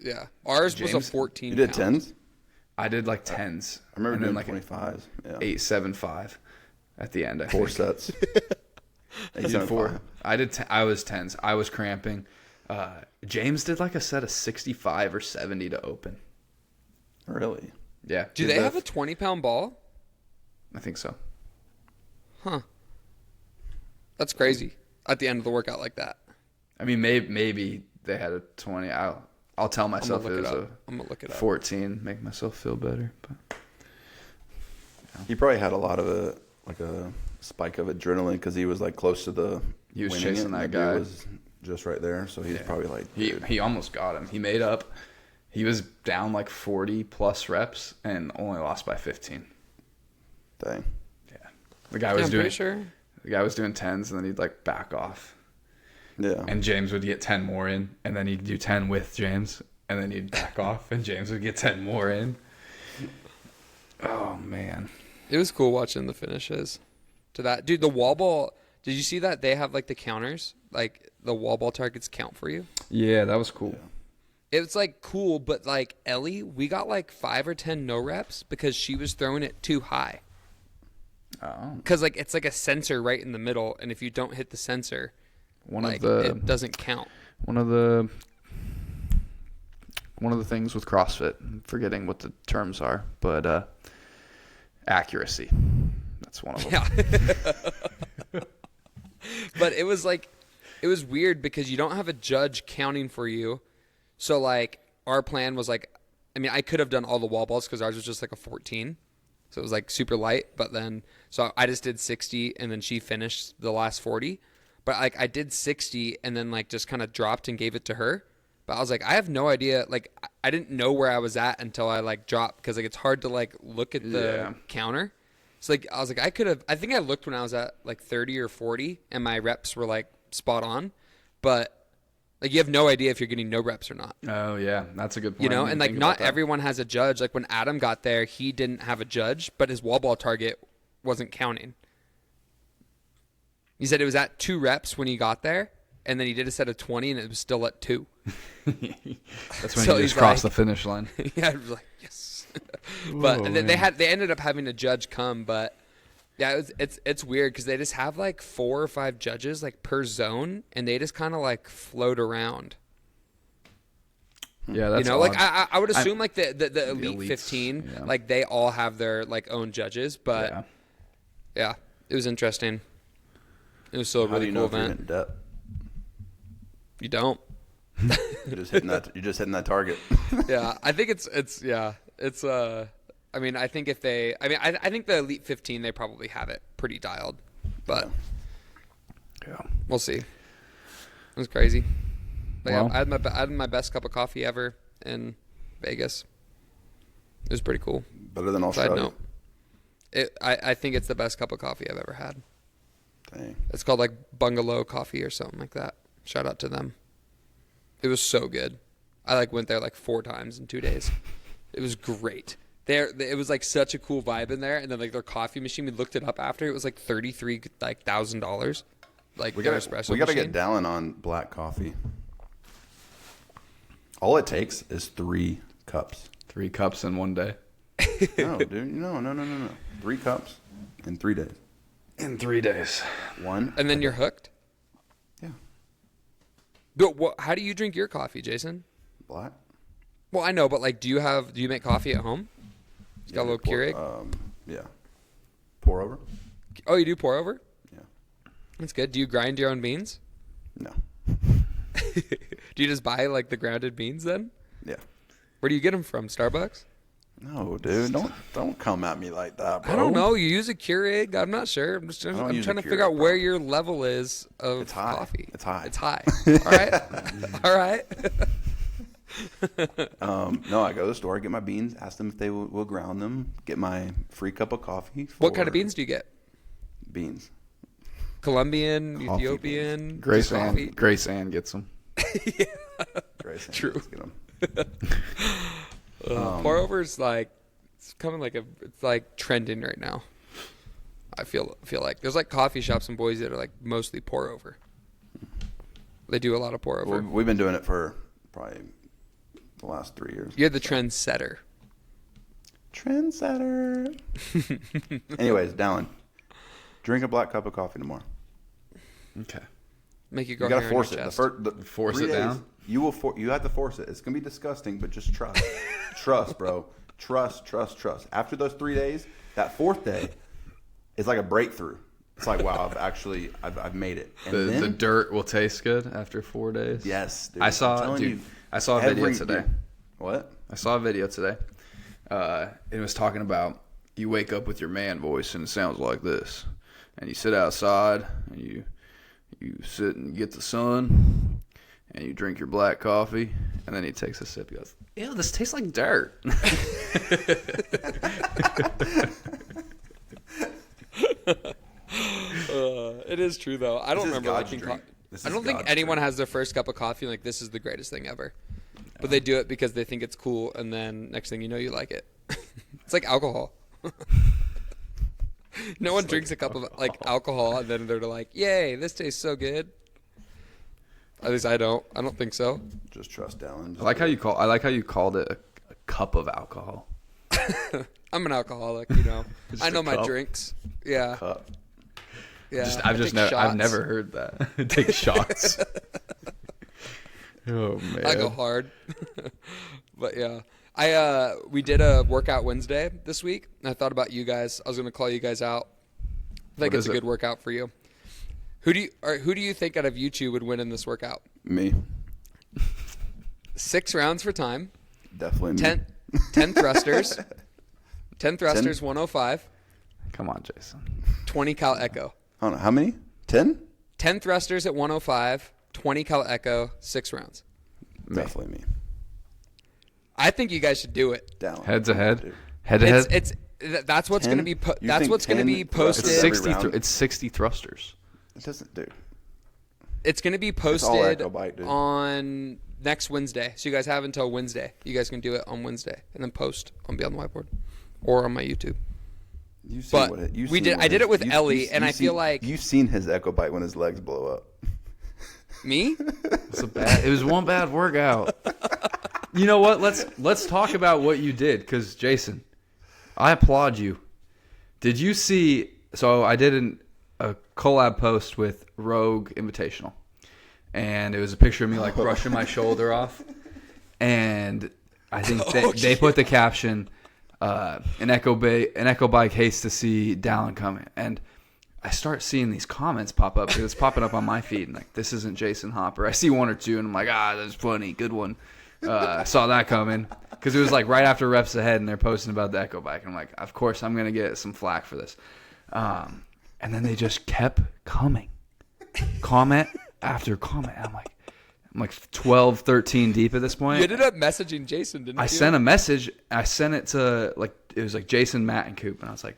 Yeah. Ours was a James, 14. You did tens? I did like 10s. I remember and then doing like 25s. Yeah. 8, 7, 5 at the end. I 4 think. sets. You did 4. I did. I was 10s. I was cramping. James did like a set of 65 or 70 to open. Really? Yeah. Do they have a 20-pound ball? I think so. Huh. That's crazy. At the end of the workout like that. I mean, maybe they had a 20. I'll tell myself it look was it a up. I'm gonna look it up. 14. Make myself feel better. But He probably had a lot of it, like a spike of adrenaline, because he was like close to the. He was winning chasing it, and that the dude guy. was just right there, so he's probably like. he almost got him. He made up. He was down like 40 plus reps and only lost by 15. Dang. Yeah. The guy was I'm doing. pretty sure. The guy was doing 10s, and then he'd like back off. Yeah. And James would get 10 more in, and then he'd do 10 with James, and then he'd back off, and James would get 10 more in. Oh, man. It was cool watching the finishes to that. Dude, the wall ball, did you see that? They have like the counters, like the wall ball targets count for you. Yeah, that was cool. It's like cool, but like Ellie, we got like 5 or 10 no reps because she was throwing it too high. Oh. Because like it's like a sensor right in the middle, and if you don't hit the sensor, like it doesn't count. One of the things with CrossFit, I'm forgetting what the terms are, but accuracy. That's one of them. Yeah. But it was weird because you don't have a judge counting for you. So like our plan was like, I mean, I could have done all the wall balls because ours was just like a 14. So it was like super light, but then, so I just did 60 and then she finished the last 40. But like I did 60 and then like just kind of dropped and gave it to her. But I was like, I have no idea. Like I didn't know where I was at until I like dropped, because like it's hard to like look at the counter. So like I was like, I think I looked when I was at like 30 or 40 and my reps were like spot on. But Like you have no idea if you're getting no reps or not. Oh yeah, that's a good point. You know, I didn't and even like think not about that. everyone has a judge. Like when Adam got there, he didn't have a judge, but his wall ball target wasn't counting. He said it was at 2 reps when he got there, and then he did a set of 20, and it was still at 2. That's when So you he's just cross like- the finish line. Yeah, I was like, yes. But Whoa, and then man. they ended up having a judge come, but yeah, it's weird because they just have like 4 or 5 judges like per zone, and they just kind of like float around. Yeah, that's You know, like odd. I would assume like the elite elites, 15, yeah. like they all have their like own judges, but yeah, it was interesting. It was still a How do really you cool know if you're event. in depth? You don't. You're just hitting that. You're just hitting that target. Yeah, I think it's I mean, I think I think the elite 15 they probably have it pretty dialed, but Yeah. we'll see. It was crazy. But Well. yeah, I had my best cup of coffee ever in Vegas. It was pretty cool. Better than Side Australia. note, I think it's the best cup of coffee I've ever had. Dang. It's called like Bungalow Coffee or something like that. Shout out to them. It was so good. I like went there like 4 times in 2 days. It was great. It was like such a cool vibe in there, and then like their coffee machine. We looked it up after. It was like $33,000. Like We their got espresso we got to machine. get Dallin on black coffee. All it takes is 3 cups. 3 cups in one day. No, dude. No. 3 cups in 3 days. In 3 days. 1. And then you're hooked. Yeah. How do you drink your coffee, Jason? Black. Well, I know, but like, do you make coffee at home? You got a little Keurig. Yeah. Pour over. Oh, you do pour over? Yeah. That's good. Do you grind your own beans? No. Do you just buy like the grounded beans then? Yeah. Where do you get them from? Starbucks? No, dude. Don't come at me like that, bro. I don't know. You use a Keurig? I'm not sure. I'm don't trying use to a figure Keurig, out bro. where your level is of It's high. coffee. It's high. It's high. All right. All right. No, I go to the store, get my beans, ask them if they will ground them, get my free cup of coffee. What kind of for beans do you get? Beans. Colombian, Coffee Ethiopian, Grace just coffee? Ann. Grace Ann gets them. Grace, True. let's get 'em. Pour over is like it's coming like it's like trending right now. I feel like there's like coffee shops in Boise that are like mostly pour over. They do a lot of pour over. We've been doing it for probably the last 3 years. You're the trendsetter. Trendsetter. Anyways, Dallin, drink a black cup of coffee tomorrow. Okay. Make you go You gotta hair on your force it. chest. Force 3 it days, down? You have to force it. It's gonna be disgusting, but just trust. Trust, bro. Trust. After those 3 days, that 4th day is like a breakthrough. It's like, wow, I've made it. And The dirt will taste good after 4 days. yes, dude, I I'm saw telling you, a video every- today. What? I saw a video today. It was talking about you wake up with your man voice and it sounds like this, and you sit outside and you sit and get the sun, and you drink your black coffee, and then he takes a sip. He goes, "Ew, this tastes like dirt." It is true though. I don't This is remember God's liking drink. coffee. This I is don't think God's anyone drink. has their first cup of coffee and like this is the greatest thing ever. But they do it because they think it's cool, and then next thing you know, you like it. It's like alcohol. No one drinks a cup of like alcohol and then they're like, "Yay, this tastes so good." At least I don't. I don't think so. Just trust Dallin. I like how you called it a cup of alcohol. I'm an alcoholic, you know. Just I know a my cup? drinks. Yeah, cup. yeah. I've take shots. never heard that. Take shots. Oh man. I go hard. But yeah. We did a workout Wednesday this week, and I thought about you guys. I was going to call you guys out. I think What it's is a it? good workout for you. Who do you think out of you two would win in this workout? Me. 6 rounds for time, Definitely me. 10 thrusters, 10 thrusters, 105, Come on, Jason. 20 cal echo. Hold on. How many? 10? 10 thrusters at 105, 20 cal echo, 6 rounds. Definitely me. I think you guys should do it. Down. Head to head. Dude. Head to head. That's what's 10? going to be You think that's what's going to 10 be thrusters posted. every 60. round? It's 60 thrusters. It doesn't, dude. It's going to be all posted Echo Bike, dude. on next Wednesday. So you guys have until Wednesday. You guys can do it on Wednesday and then post on Beyond the Whiteboard or on my YouTube. You've seen But what it, you've we seen did. what I did his- it with you- Ellie, you- and you I feel see- like you've seen his Echo Bike when his legs blow up. me. It was one bad workout. You know what? Let's talk about what you did, because Jason, I applaud you. Did you see? So I did a collab post with Rogue Invitational, and it was a picture of me like brushing my shoulder off, and I think they put the caption, "An Echo Bike hates to see Dallin coming," and I start seeing these comments pop up because it's popping up on my feed, and like, this isn't Jason Hopper. I see one or two, and I'm like, that's funny, good one. Saw that coming because it was like right after Reps Ahead, and they're posting about the Echo Bike. And I'm like, of course I'm gonna get some flack for this. And then they just kept coming, comment after comment. I'm like 12, 13 deep at this point. You ended up messaging Jason, didn't you? I sent a message. I sent it to it was like Jason, Matt, and Coop, and I was like,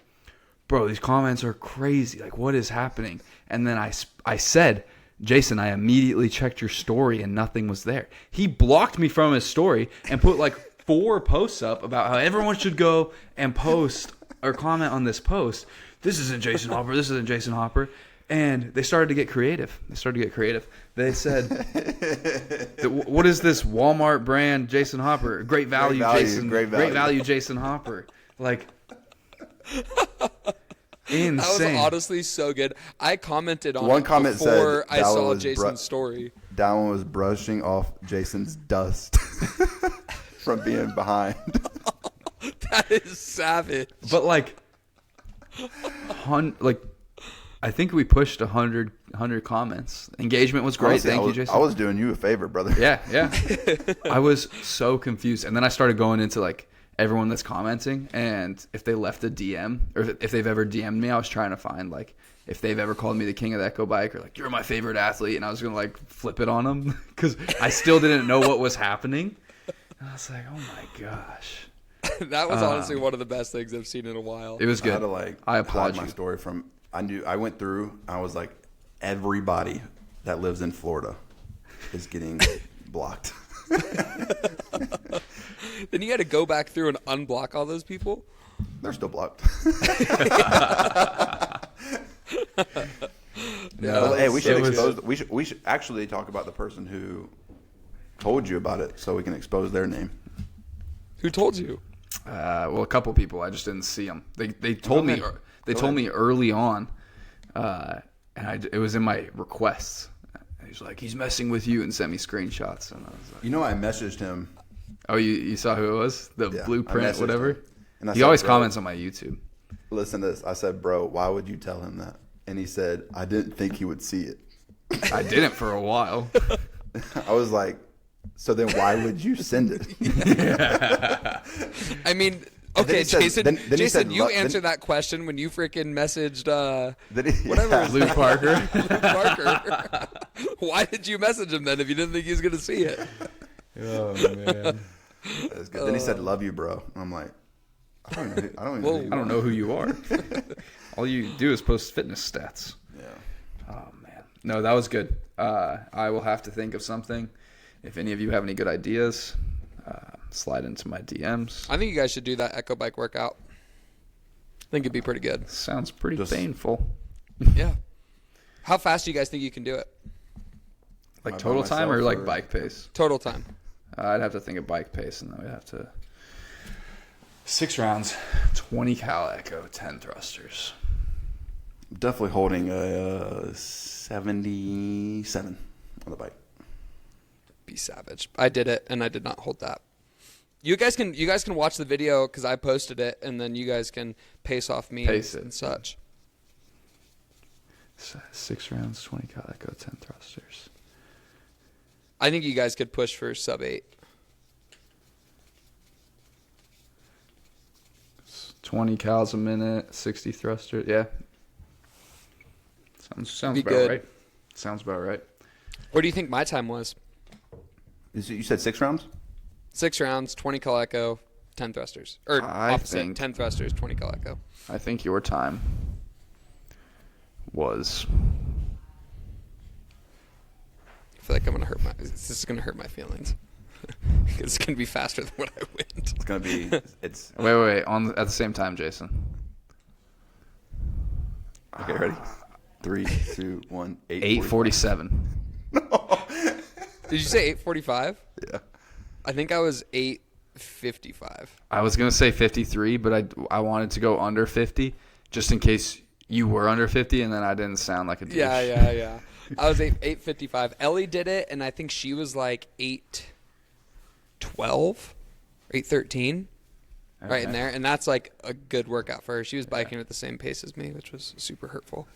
bro, these comments are crazy. Like, what is happening? And then I said, Jason, I immediately checked your story and nothing was there. He blocked me from his story and put like 4 posts up about how everyone should go and post or comment on this post. This isn't Jason Hopper. This isn't Jason Hopper. And they started to get creative. They said, what is this Walmart brand Jason Hopper? Great value, Jason. great value. Jason Hopper. Like, insane. That was honestly so good. I commented on One it comment before said I Dallin saw was Jason's story. Dallin was brushing off Jason's dust from being behind. That is savage. But like I think we pushed 100 comments. Engagement was great. Honestly, Thank you, Jason. I was doing you a favor, brother. Yeah. I was so confused. And then I started going into like everyone that's commenting, and if they left a DM or if they've ever DM'd me, I was trying to find like if they've ever called me the king of the Echo Bike or like you're my favorite athlete, and I was gonna like flip it on them because I still didn't know what was happening. And I was like, oh my gosh. That was honestly one of the best things I've seen in a while. It was I good. had to like I applaud hide my you. story from. I went through. I was like, everybody that lives in Florida is getting blocked. Then you had to go back through and unblock all those people. They're still blocked. Yeah, Hey, we should it was- expose. We should actually talk about the person who told you about it, so we can expose their name. Who told you? Well, a couple people. I just didn't see them. They told me. ahead. They told me early on, and it was in my requests. He's like, he's messing with you, and sent me screenshots. And I was like, You know, I messaged him. oh, you saw who it was? The Yeah, I blueprint, messaged whatever. him. And I He said, always "Bro, comments on my YouTube. Listen to this. I said, bro, why would you tell him that? And he said, I didn't think he would see it. I didn't for a while. I was like, so then why would you send it? I mean, And then okay, he said- Jason. then he Jason, said, you "Look," answer that question when you freaking messaged Then he- whatever his Luke name Parker. is, Luke Parker. Why did you message him then if you didn't think he was gonna see it? Oh man. That's good. Then he said, love you, bro. And I'm like, I don't know. I don't even know. who you I don't know who you are. All you do is post fitness stats. Yeah. Oh man, no, that was good. I will have to think of something. If any of you have any good ideas, slide into my DMs. I think you guys should do that Echo Bike workout. I think it'd be pretty good. Sounds pretty Just- painful. Yeah. How fast do you guys think you can do it? Like By total time or myself, like or- bike pace? Total time. I'd have to think of bike pace, and then we'd have to 6 rounds, 20 cal echo, 10 thrusters. Definitely holding a 77 on the bike. Be savage. I did it, and I did not hold that. You guys can watch the video because I posted it, and then you guys can pace off me Pace it. and such. 6 rounds, 20 cal echo, 10 thrusters. I think you guys could push for sub 8. 20 cals a minute, 60 thrusters. Yeah. Sounds Be about good. right. Sounds about right. What do you think my time was? You said 6 rounds? 6 rounds, 20 cal echo, 10 thrusters. Or I opposite, think- 10 thrusters, 20 cal echo. I think your time was feel like I'm gonna hurt my. This is gonna hurt my feelings because it's gonna be faster than what I went. It's gonna be. It's Wait. At the same time, Jason. okay. Ready? 3, 2, 1. 8:47. Did you say 8:45? Yeah. I think I was 8:55. I was gonna say 53, but I wanted to go under 50 just in case you were under 50, and then I didn't sound like a douche. Yeah. I was 8:55. Ellie did it, and I think she was like 8:12, 8:13, right in Okay. there. And that's like a good workout for her. She was biking at the same pace as me, which was super hurtful.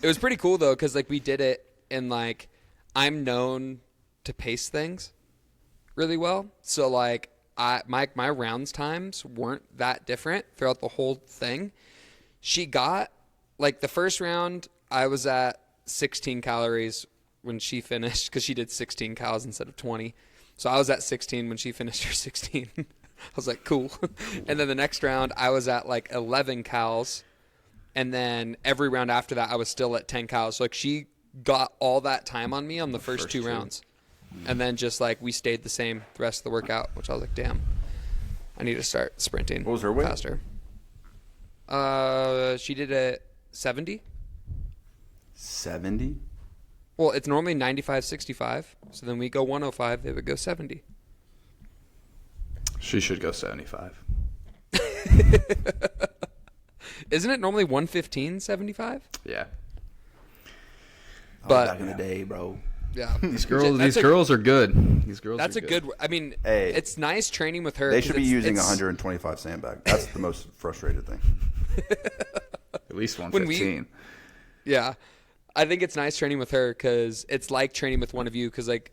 It was pretty cool though, because like we did it, and like I'm known to pace things really well. So like my rounds times weren't that different throughout the whole thing. She got like the first round, I was at 16 calories when she finished because she did 16 calories instead of 20. So I was at 16 when she finished her 16. I was like, cool. And then the next round, I was at like 11 calories. And then every round after that, I was still at 10 calories. So like she got all that time on me on the first two rounds. And then just like we stayed the same the rest of the workout, which I was like, damn, I need to start sprinting. What was her weight? Faster. She did it 70. 70. Well, it's normally 95-65. So then we go 105. They would go 70. She should go 75. Isn't it normally 115-75? Yeah. But back in the day, bro. yeah, These girls are good. These girls. That's are a good. I mean, Hey. it's nice training with her. They 'cause should be it's- using it's- 125 sandbag. That's the most frustrated thing. At least When 115. Yeah, I think it's nice training with her because it's like training with one of you. Because like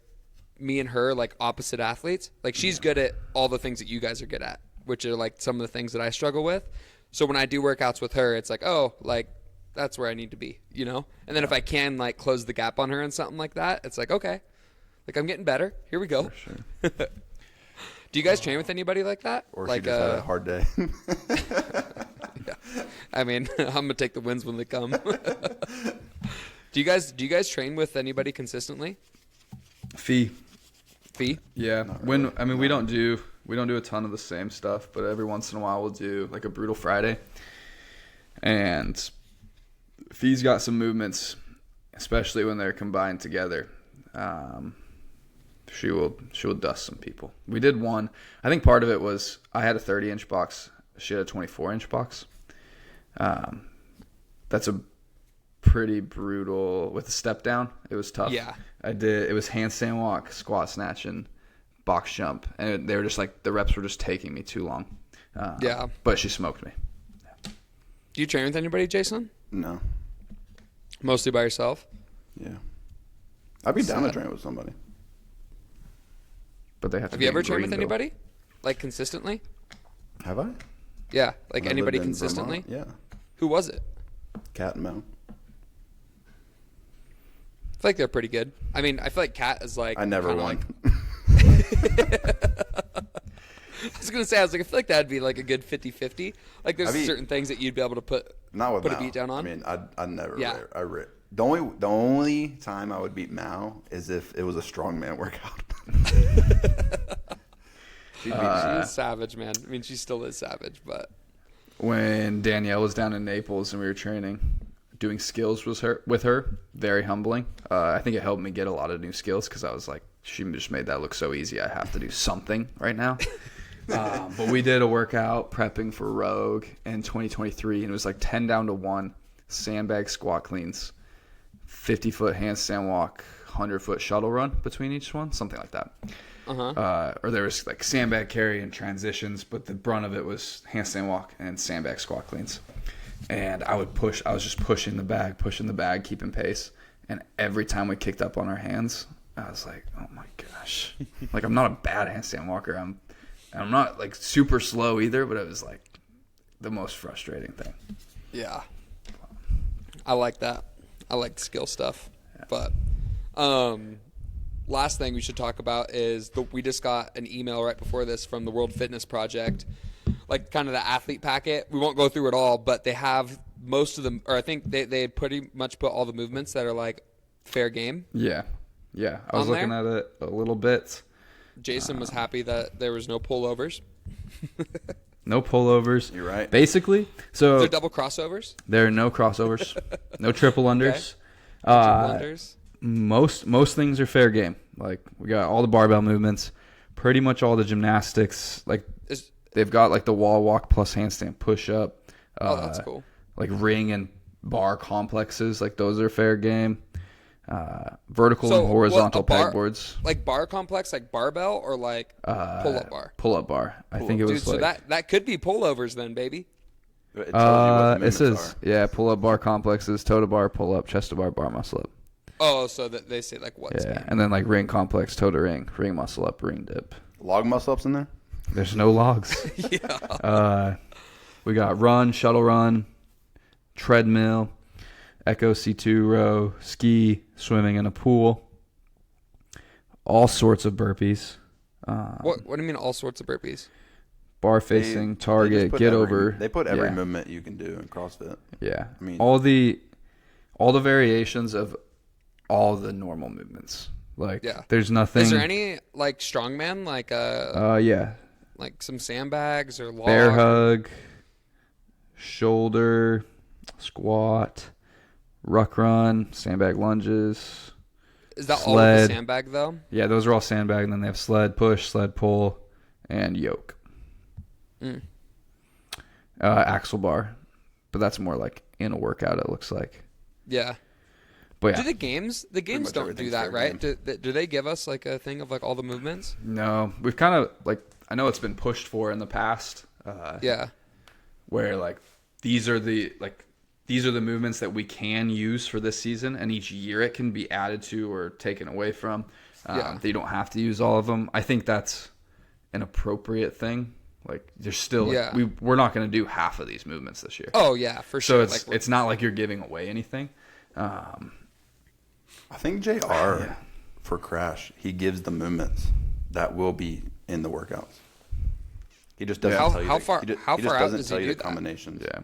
me and her, like opposite athletes. Like she's good at all the things that you guys are good at, which are like some of the things that I struggle with. So when I do workouts with her, it's like, oh, like that's where I need to be, you know? And then if I can like close the gap on her and something like that, it's like, okay, like I'm getting better. Here we go. Sure. Do you guys train with anybody like that? Or like she just had a hard day. I mean, I'm gonna take the wins when they come. Do you guys train with anybody consistently? Fee. Fee? Yeah. We don't do a ton of the same stuff, but every once in a while we'll do like a brutal Friday. And Fee's got some movements, especially when they're combined together. She will dust some people. We did one. I think part of it was I had a 30-inch box. She had a 24-inch box. That's a pretty brutal with a step down. It was tough. Yeah. It was handstand walk, squat snatch, and box jump, and they were just like the reps were just taking me too long. Yeah. But she smoked me. Do you train with anybody, Jason? No. Mostly by yourself? Yeah. I'd be down to Sad. train with somebody. But they have to. Have be you in ever trained with Greenville. anybody? Like consistently? Have I? Yeah. Like When I anybody lived in consistently? Vermont? Yeah. Who was it? Cat and Mel. I feel like they're pretty good. I mean, I feel like Kat is like. I never kinda won. I was gonna say, I feel like that'd be like a good 50-50. Like there's I mean- certain things that you'd be able to put Not with put Mao. a beat down on. I mean, I'd never. Yeah. The only time I would beat Mao is if it was a strongman workout. she is savage, man. I mean, she still is savage, but When Danielle was down in Naples and we were training, doing skills with her, very humbling. I think it helped me get a lot of new skills because I was like, she just made that look so easy. I have to do something right now. But we did a workout prepping for Rogue in 2023, and it was like 10 down to 1, sandbag squat cleans, 50-foot handstand walk, 100-foot shuttle run between each one, something like that. Or there was like sandbag carry and transitions, but the brunt of it was handstand walk and sandbag squat cleans. And I was just pushing the bag, keeping pace. And every time we kicked up on our hands, I was like, oh my gosh. Like, I'm not a bad handstand walker. I'm not like super slow either, but it was like the most frustrating thing. yeah, I like that. I like skill stuff. But last thing we should talk about is we just got an email right before this from the World Fitness Project, like kind of the athlete packet. We won't go through it all, but they have most of them, or I think they pretty much put all the movements that are like fair game. Yeah. I was On looking there? at it a little bit. Jason was happy that there was no pullovers. No pullovers. You're right. Basically, Is so there double crossovers? there are no crossovers, no triple unders. Blunders? Most things are fair game. Like we got all the barbell movements, pretty much all the gymnastics. Like Is, they've got like the wall walk plus handstand push up. that's cool. Like ring and bar complexes. Like those are fair game. Vertical So, and horizontal what, a bar- pegboards. Like bar complex, like barbell, or like pull-up bar? Pull-up bar. I think it was Dude, like. so that could be pullovers then, baby. It tells you what the It says movements pull-up bar complexes, toe to bar, pull-up, chest to bar, bar muscle up. Oh, so that they say like what's Yeah, game. and then like ring complex, toe to ring muscle up, ring dip. are. Log muscle ups in there? There's no logs. Yeah. We got run, shuttle run, treadmill, Echo C2 row, ski, swimming in a pool, all sorts of burpees. What do you mean all sorts of burpees? Bar facing, They target, just put get every- over. They put every yeah, movement you can do in CrossFit. Yeah, I mean- all the variations of all the normal movements. Like, Yeah. there's nothing. Is there any like strongman, like Yeah, like some sandbags or log? bear hug, shoulder, squat, ruck run, sandbag lunges. Is that all of the sled. sandbag though? Yeah, those are all sandbag, and then they have sled push, sled pull, and yoke. Axle bar, but that's more like in a workout. It looks like. Yeah. But yeah, Do the games much don't do everything's that, fair right? game. Do they give us like a thing of like all the movements? no, we've kind of like I know it's been pushed for in the past. Yeah. Where like these are the movements that we can use for this season, and each year it can be added to or taken away from. Yeah. They don't have to use all of them. I think that's an appropriate thing. Like there's still Yeah. we're not going to do half of these movements this year. Oh yeah, for So sure. it's not like you're giving away anything. I think JR for Crash, he gives the movements that will be in the workouts. He just doesn't How- tell you. how the- far- he, ju- how he just far out doesn't does he tell you do the that? combinations. Yeah.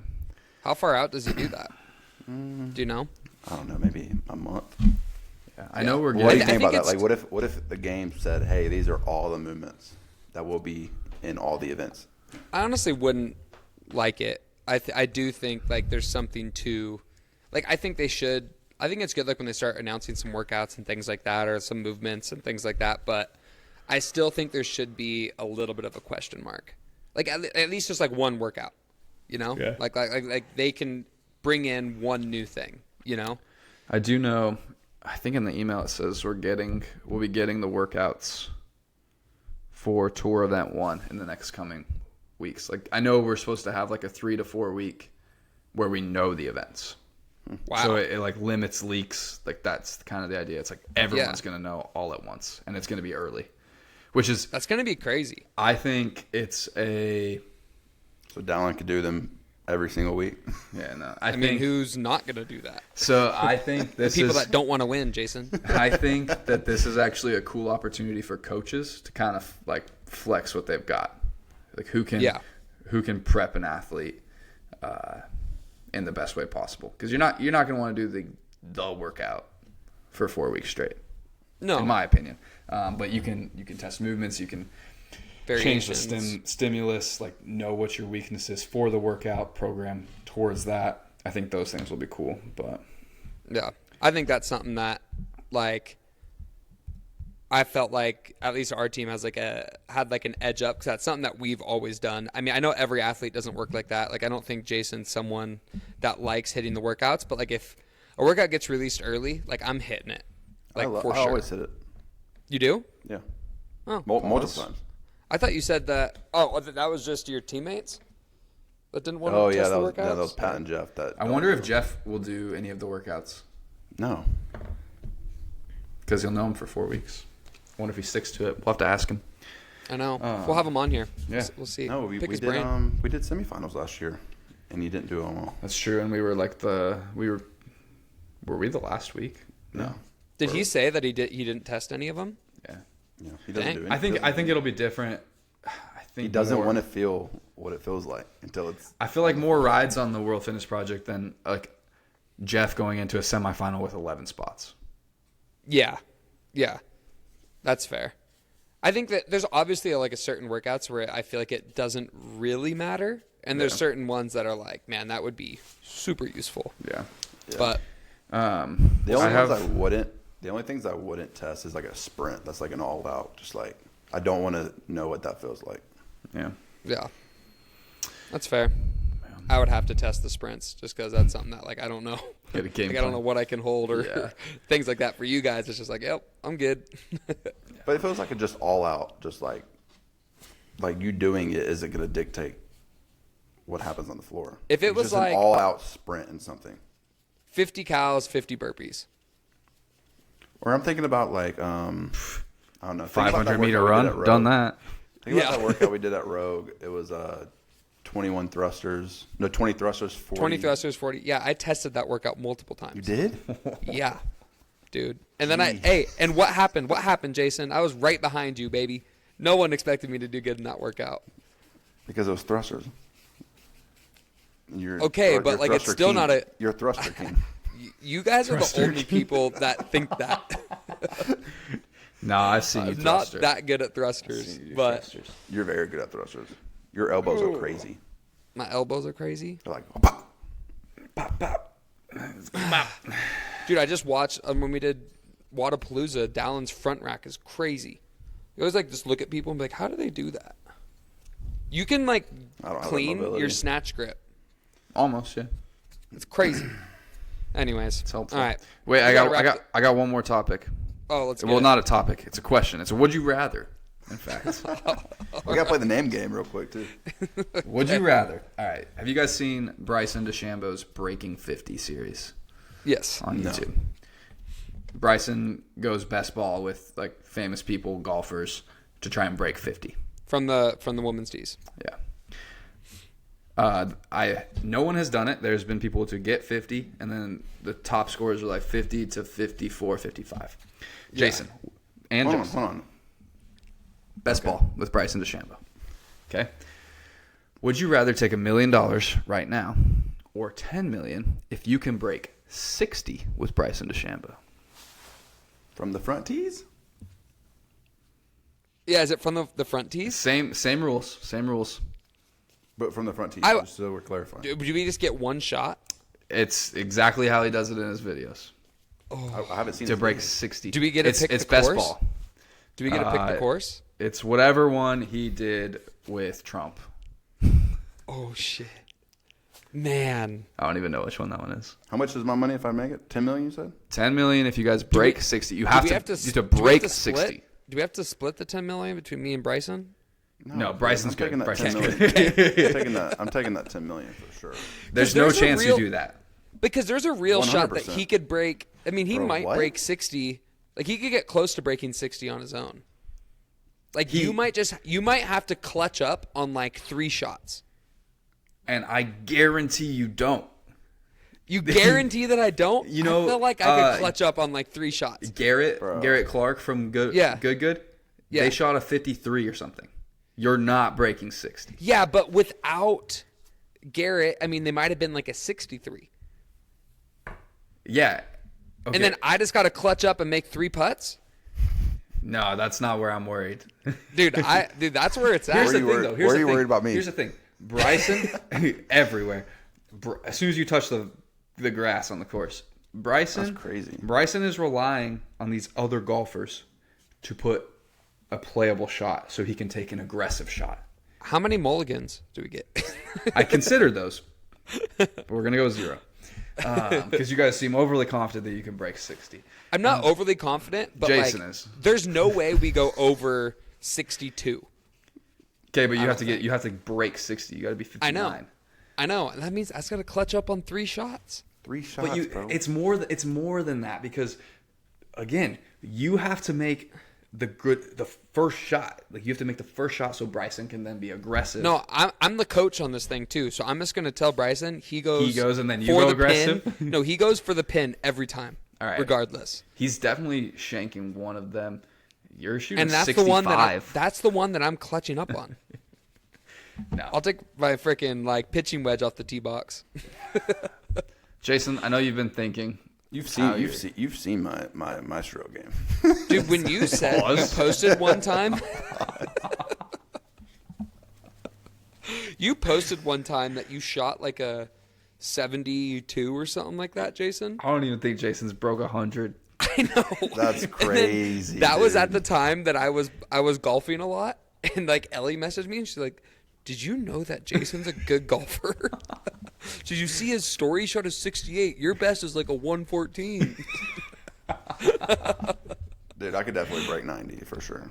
How far out does he do that? Do you know? I don't know, maybe a month. Yeah. I know we're What do you getting. think about that? it's- Like, what if the game said, "Hey, these are all the movements that will be in all the events"? I honestly wouldn't like it. I do think like there's something to, like I think they should. I think it's good like when they start announcing some workouts and things like that, or some movements and things like that. But I still think there should be a little bit of a question mark. Like at least just like one workout, you know? Yeah. Like they can bring in one new thing, you know? I do know. I think in the email it says we'll be getting the workouts for Tour Event 1 in the next coming weeks. Like I know we're supposed to have like a 3 to 4 week where we know the events. Wow. So it like limits leaks. Like that's kind of the idea. It's like everyone's going to know all at once, and it's going to be early, which is That's gonna be crazy. I think it's a So Dallin could do them every single week. yeah no. I mean, who's not gonna do that? So I think this People is that don't want to win, Jason. I think that this is actually a cool opportunity for coaches to kind of like flex what they've got, like who can prep an athlete in the best way possible. Because you're not going to want to do the workout for 4 weeks straight, No, in my opinion. But you can test movements, you can change the variations. stimulus, like know what your weakness is for the workout program towards that. I think those things will be cool, but Yeah, I think that's something that, like, I felt like at least our team had an edge up because that's something that we've always done. I mean, I know every athlete doesn't work like that. Like, I don't think Jason's someone that likes hitting the workouts, but like if a workout gets released early, like I'm hitting it, like for I sure. always hit it. You do? Yeah, Oh, multiple times. I thought you said that. Oh, that was just your teammates that didn't want to Oh test yeah, the that was workouts. Pat and Jeff. That I wonder if Jeff will do any of the workouts no. because he'll know him for 4 weeks. I wonder if he sticks to it. We'll have to ask him. I know. We'll have him on here. Yeah. We'll see. No, we Pick his did brain. we did semifinals last year, and you didn't do them all. That's true, and we were like were we the last week? No. Did he say that he didn't test any of them? Yeah. Yeah, he doesn't Dang. do I think anything. it'll be different. I think He doesn't more- want to feel what it feels like until it's. I feel like more rides on the World Fitness Project than like Jeff going into a semifinal with 11 spots. Yeah. That's fair. I think that there's obviously like a certain workouts where I feel like it doesn't really matter. And there's certain ones that are like, man, that would be super useful. Yeah. But The only things I wouldn't test is like a sprint. That's like an all out. Just like I don't want to know what that feels like. Yeah. That's fair. I would have to test the sprints just because that's something that like I don't know. Get a game Like, I don't plan. know what I can hold or things like that. For you guys, it's just like, yep, I'm good. But it feels like a just all out. Just like you doing it isn't going to dictate what happens on the floor. If it It's was just like an all out sprint and something. 50 cows, 50 burpees. Or I'm thinking about like I don't know, 500 meter run. Done that. Think about that workout we did at Rogue. It was 20 thrusters, 40. 20 thrusters, 40. Yeah, I tested that workout multiple times. You did? Yeah, dude. And then and what happened? What happened, Jason? I was right behind you, baby. No one expected me to do good in that workout. Because it was thrusters. You're but like it's still king. not a. You're a thruster king. You guys are the only people that think that. No, I've seen you I'm not thruster. that good at thrusters, but You're very good at thrusters. Your elbows are crazy. my elbows are crazy. They're like pop, Pop, pop. Dude, I just watched when we did Wadapalooza. Dallin's front rack is crazy. You always like just look at people and be like, how do they do that? You can like I don't have that clean mobility. your snatch grip. Almost, yeah. It's crazy. Anyways, It's helpful. all right. Wait, We I gotta wrap got one more topic. Oh, let's. Well, not a topic. It's a question. It's a would you rather. In fact, we gotta play the name game real quick too. would you rather? All right. Have you guys seen Bryson DeChambeau's Breaking 50 series Yes. on YouTube? Bryson goes best ball with like famous people, golfers, to try and break 50. From the women's tees. Yeah. No one has done it. There's been people to get 50, and then the top scores are like 50 to 54, 55. Jason and Hold Jason. on. Best ball with Bryson DeChambeau. Okay. Would you rather take $1 million right now or $10 million if you can break 60 with Bryson DeChambeau? From the front tees? Yeah, is it from the front tees? Same rules. But from the front tees, just so we're clarifying. Do we just get one shot? It's exactly how he does it in his videos. I haven't seen To this break video. 60. Do we get to it's, pick it's the best course? ball. Do we get to pick the course? It's whatever one he did with Trump. Oh shit, man! I don't even know which one that one is. How much is my money if I make it? 10 million, you said? 10 million if you guys break 60. You have to do we break have to 60. split? Do we have to split the 10 million between me and Bryson? No, Bryson's I'm good. taking that Bryson's 10 good. million. I'm taking that 10 million for sure. There's no there's a chance real- you do that. Because there's a real shot that 100%. he could break. I mean, he Bro, might what? break 60. Like he could get close to breaking 60 on his own. Like you might have to clutch up on like 3 shots. And I guarantee you don't. You guarantee that I don't? You know, I feel like I could clutch up on like 3 shots. Garrett Clark from Good. Yeah. Good. Yeah. They shot a 53 or something. You're not breaking 60. Yeah, but without Garrett, I mean, they might have been like a 63. Yeah. Okay. And then I just got to clutch up and make 3 putts? No, that's not where I'm worried. Dude, that's where it's at. Here's the you thing, wor- though. where are you worried about me? Here's the thing. Bryson, everywhere. As soon as you touch the grass on the course, Bryson. That's crazy. Bryson is relying on these other golfers to put a playable shot so he can take an aggressive shot. How many mulligans do we get? I considered those, but we're gonna go 0 because you guys seem overly confident that you can break 60. I'm not overly confident, but Jason like, is. There's no way we go over 62. Okay, but you have to break 60. You got to be 59. I know. And that means I just got to clutch up on 3 shots. 3 shots, But bro. it's more than that because, again, you have to make the first shot. Like you have to make the first shot so Bryson can then be aggressive. No, I'm the coach on this thing too, so I'm just going to tell Bryson he goes and then you for go the aggressive? Pin. No, he goes for the pin every time. All right. Regardless. He's definitely shanking one of them. You're shooting And that's 65. the one that I'm clutching up on. No. I'll take my freaking like pitching wedge off the tee box. Jason, I know you've been thinking. You've How seen my stroke game. Dude, when you said you posted one time, you posted one time that you shot like a 72 or something like that, Jason. I don't even think Jason's broke 100. I know. That's crazy. That was dude. at the time that I was golfing a lot, and like Ellie messaged me and she's like, "Did you know that Jason's a good golfer? Did you see his story? He shot a 68. Your best is like a 114." Dude, I could definitely break 90 for sure.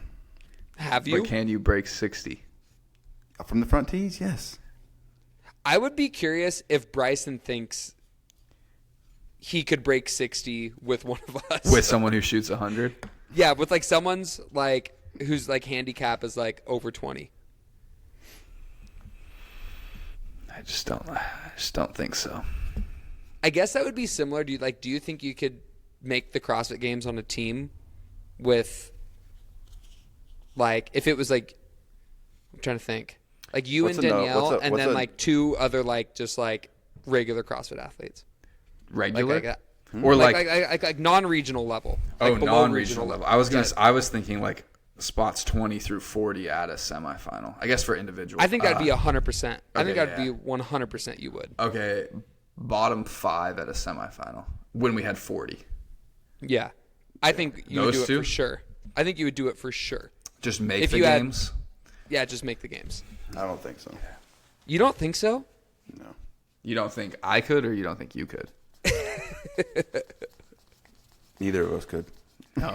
Have you? But can you break 60? From the front tees, yes. I would be curious if Bryson thinks he could break 60 with one of us. With someone who shoots 100? Yeah, with like someone's like whose like handicap is like over 20. I just don't think so. I guess that would be similar. Do you think you could make the CrossFit Games on a team with like if it was like I'm trying to think. Like you What's and a no- Danielle what's a- and what's then a- like two other like just like regular CrossFit athletes. Regular? Like that. Or Like non-regional level. oh, Like below non-regional level. I was thinking like spots 20 through 40 at a semifinal. I guess for individual. I think that'd be 100%. I think okay, that'd be 100% you would. Okay, bottom 5 at a semifinal when we had 40. Yeah. I think you would Those do it two? for sure. I think you would do it for sure. Just make If the you had- games. Yeah, just make the games. I don't think so. You don't think so? No. You don't think I could, or you don't think you could? Neither of us could.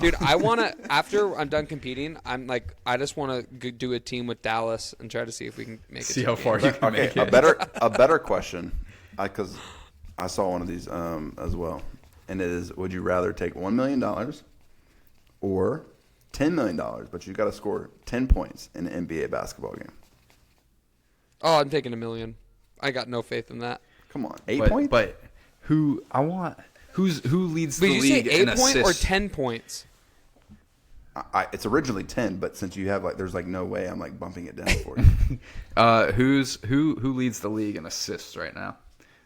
Dude, I want to, after I'm done competing, I just want to do a team with Dallas and try to see if we can make it. See to how the far games. you can Okay, make it. a better question, because I saw one of these as well, and it is: would you rather take $1 million or $10 million, but you got to score 10 points in an NBA basketball game? Oh, I'm taking $1 million. I got no faith in that. Come on, 8 points. But who leads But the did you say league in 8 point or assists? 10 points? It's originally 10, but since you have there's no way I'm bumping it down for you. Who leads the league in assists right now?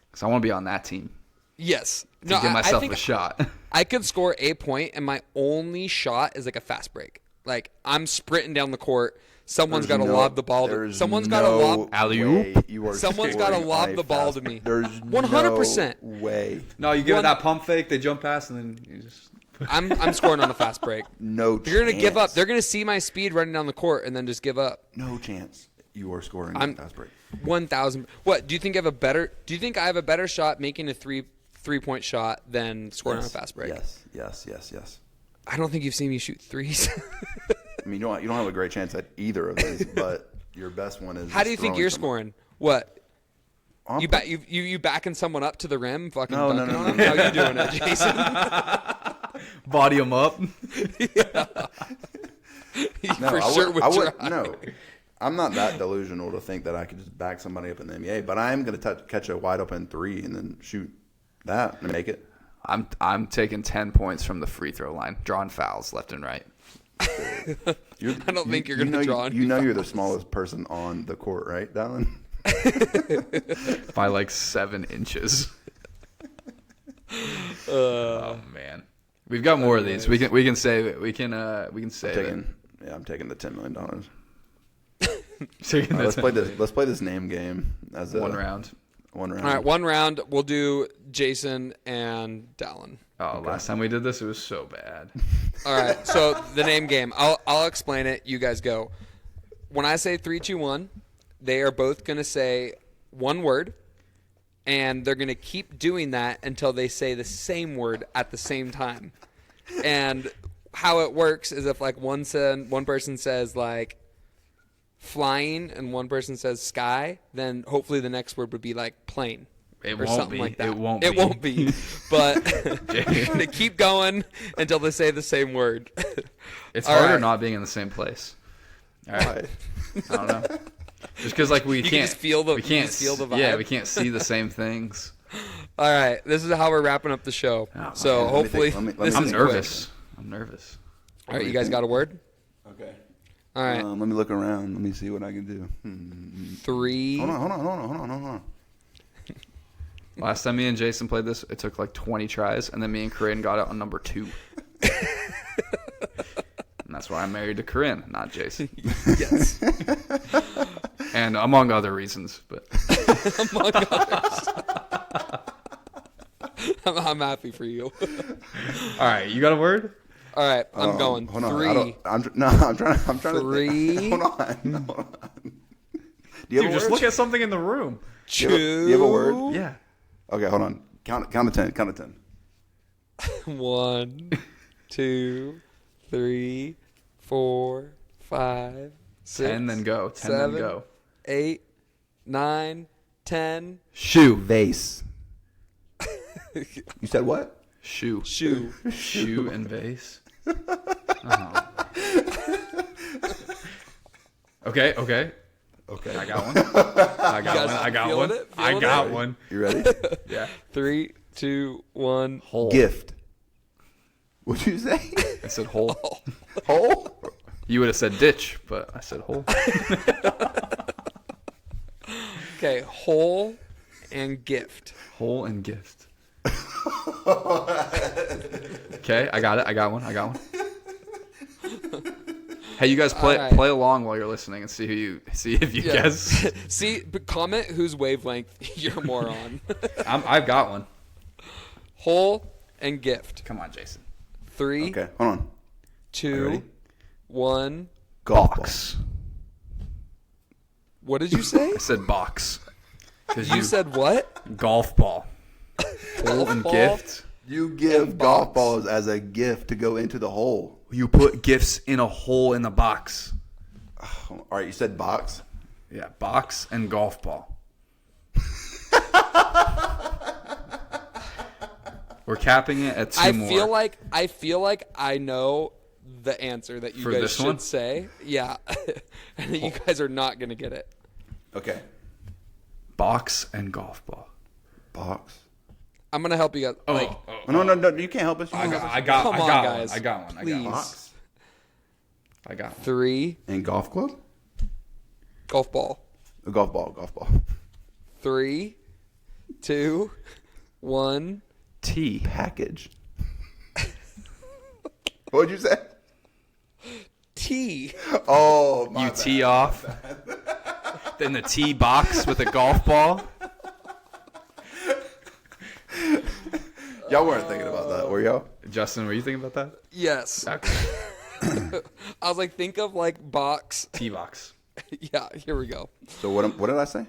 Because I want to be on that team Yes. to No, give I myself think a shot. I could score 8 point, and my only shot is like a fast break. Like I'm sprinting down the court. Someone's got to lob the ball. Someone's got to lob. Alley-oop. Someone's got to lob the ball to me. There's 100%. no way. No, you give it that pump fake, they jump past, and then you just. I'm scoring on the fast break. No You're gonna chance. give up. They're gonna see my speed running down the court and then just give up. No chance you are scoring I'm- a fast break. 1,000. What do you think? Do you think I have a better shot making a three-point shot than scoring on a fast break? Yes. I don't think you've seen me shoot threes. I mean, you don't have a great chance at either of these, but your best one is. How do you think you're scoring? What? I'm You backing someone up to the rim, fucking No, dunking no, on no. him? How you doing it, Jason? Body them up. For sure would try. No, I'm not that delusional to think that I could just back somebody up in the NBA, but I am going to catch a wide open three and then shoot that and make it. I'm taking 10 points from the free throw line, drawing fouls left and right. I don't think you're going to draw any You know you're the smallest person on the court, right, Dallin? By like 7 inches. Oh man, we've got more of these. We can save it. We can save it. I'm taking the $10 million. All Taking right, this let's play this name game as one round. One round. All right, one round. We'll do Jason and Dallin. Oh, last time we did this, it was so bad. All right, so the name game. I'll explain it. You guys go. When I say 3, 2, 1, they are both going to say one word, and they're going to keep doing that until they say the same word at the same time. And how it works is if like one person says like flying and one person says sky, then hopefully the next word would be like plane. It Or won't something be. like that. It won't It be. won't be. But you're going to keep going until they say the same word. It's All harder right. not being in the same place. All right. Why? I don't know. Just because like we can can't just feel the- we you can't just feel the Yeah, vibe. we can't see the same things. All right, this is how we're wrapping up the show. Oh, So man. hopefully, Let me think. this I'm is nervous. I'm nervous. quick. All right, you guys got a word? Okay. All right. Let me look around. Let me see what I can do. 3. Hold on. Last time me and Jason played this, it took like 20 tries, and then me and Corinne got it on number 2. And that's why I'm married to Corinne, not Jason. Yes. And among other reasons, but Among others. I'm happy for you. all right, you got a word? All right, I'm going. Hold on. 3. I'm trying 3. to. Hold on. Do you have Dude, a just word? look at something in the room. 2. You have a word? Yeah. Okay, hold on. Count to 10. Count to 10. 1, 2, 3, 4, 5, 6. 10, then go. 10, 7, then go. 8, 9, 10. Shoe. Vase. You said what? Shoe. Shoe. Shoe and vase. Okay. Okay. I got one. I got guys one. I got feeling one. it? I Feeling got it? one. You ready? Yeah. 3, 2, 1. Hole. Gift. What'd you say? I said hole. Hole? You would have said ditch, but I said hole. Okay, hole and gift. Hole and gift. Okay, I got it. I got one. Hey, you guys play All right. play along while you're listening and see if you guess. See, but comment whose wavelength you're more on. I've got one. Hole and gift. Come on, Jason. 3, Okay, hold on. Are you 2, ready? 1. Golf Box. What did you say? I said box. Because You said what? golf ball. Hole and ball? gift. You give And golf box. balls as a gift to go into the hole. You put gifts in a hole in the box. All right, you said box. Yeah, box and golf ball. We're capping it at 2 I more. feel like I know the answer that you For guys this should one? say. Yeah. And that you guys are not going to get it. Okay. Box and golf ball. Box. I'm going to help you guys. Like, Oh, no, you can't help us. You I can't got, help us. I got, Come I on, got guys. one. I got one. I got Please. one. Box. I got one. 3, And golf club? golf ball. A golf ball. 3, 2, 1. Tee. Package. What'd you say? T. Oh, my You bad. tee off. Then the tee box with a golf ball. Y'all weren't thinking about that, were y'all? Justin, were you thinking about that? Yes. Okay. I was like, think of like box. Tee box. Yeah, here we go. So what did I say?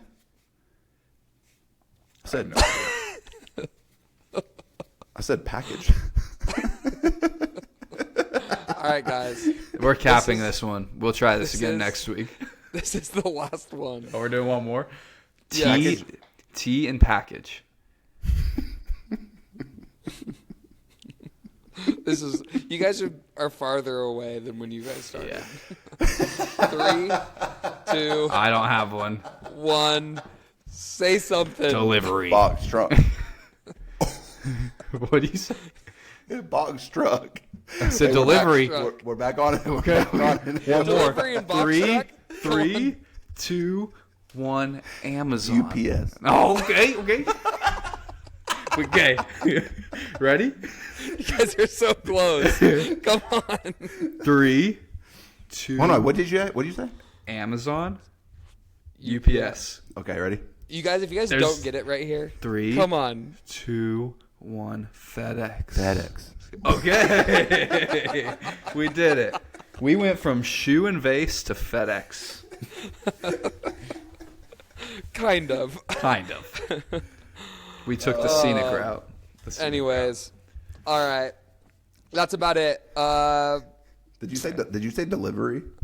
I said package. All right, guys. We're capping this one. We'll try this this again is- next week. This is the last one. Oh, we're doing one more. Yeah. Tea and package. This is you guys are farther away than when you guys started. Yeah. 3, 2, I don't have one. 1. Say something. Delivery. Box truck. What do you say? Box truck. I said Hey, delivery. We're We're back. back on it. Okay. We're back on it. One more. Delivery and box Three, truck? Come on. 3, 2, 1. Amazon. UPS. Oh, okay. Okay. Ready? You guys are so close. Come on. 3, 2. Hold on. What did you say? Amazon. UPS. Okay, ready? You guys, if you guys There's don't get it right here, 3, come on. 2, 1. FedEx. FedEx. Okay. We did it. We went from shoe and vase to FedEx. Kind of. Kind of. We took the scenic route. The scenic Anyways, all right. That's about it. Did you say delivery? route.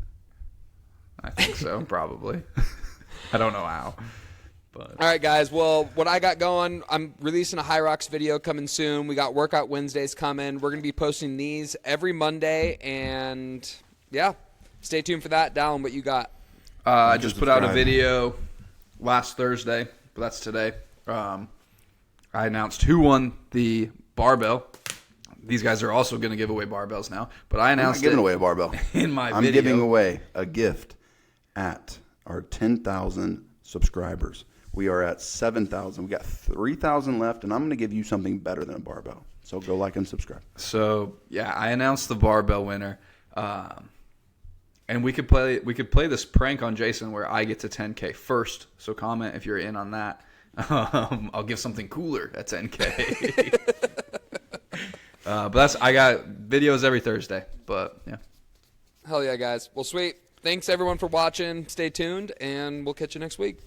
I think so, probably. I don't know how. But All right, guys. Well, what I got going, I'm releasing a HYROX video coming soon. We got Workout Wednesdays coming. We're going to be posting these every Monday. And, yeah, stay tuned for that. Dallin, what you got? I just put out a subscribe. video last Thursday, but that's today. I announced who won the barbell these guys are also going to give away barbells now. But I I'm not announced giving it away a barbell. in my I'm video. giving away a gift at our 10,000 subscribers. We are at 7,000. We got 3,000 left, and I'm going to give you something better than a barbell. So go like and subscribe. So yeah, I announced the barbell winner, and we could play this prank on Jason where I get to 10K first. So comment if you're in on that. I'll give something cooler at 10K. But I got videos every Thursday. But yeah. Hell yeah, guys. Well, sweet. Thanks everyone for watching. Stay tuned, and we'll catch you next week.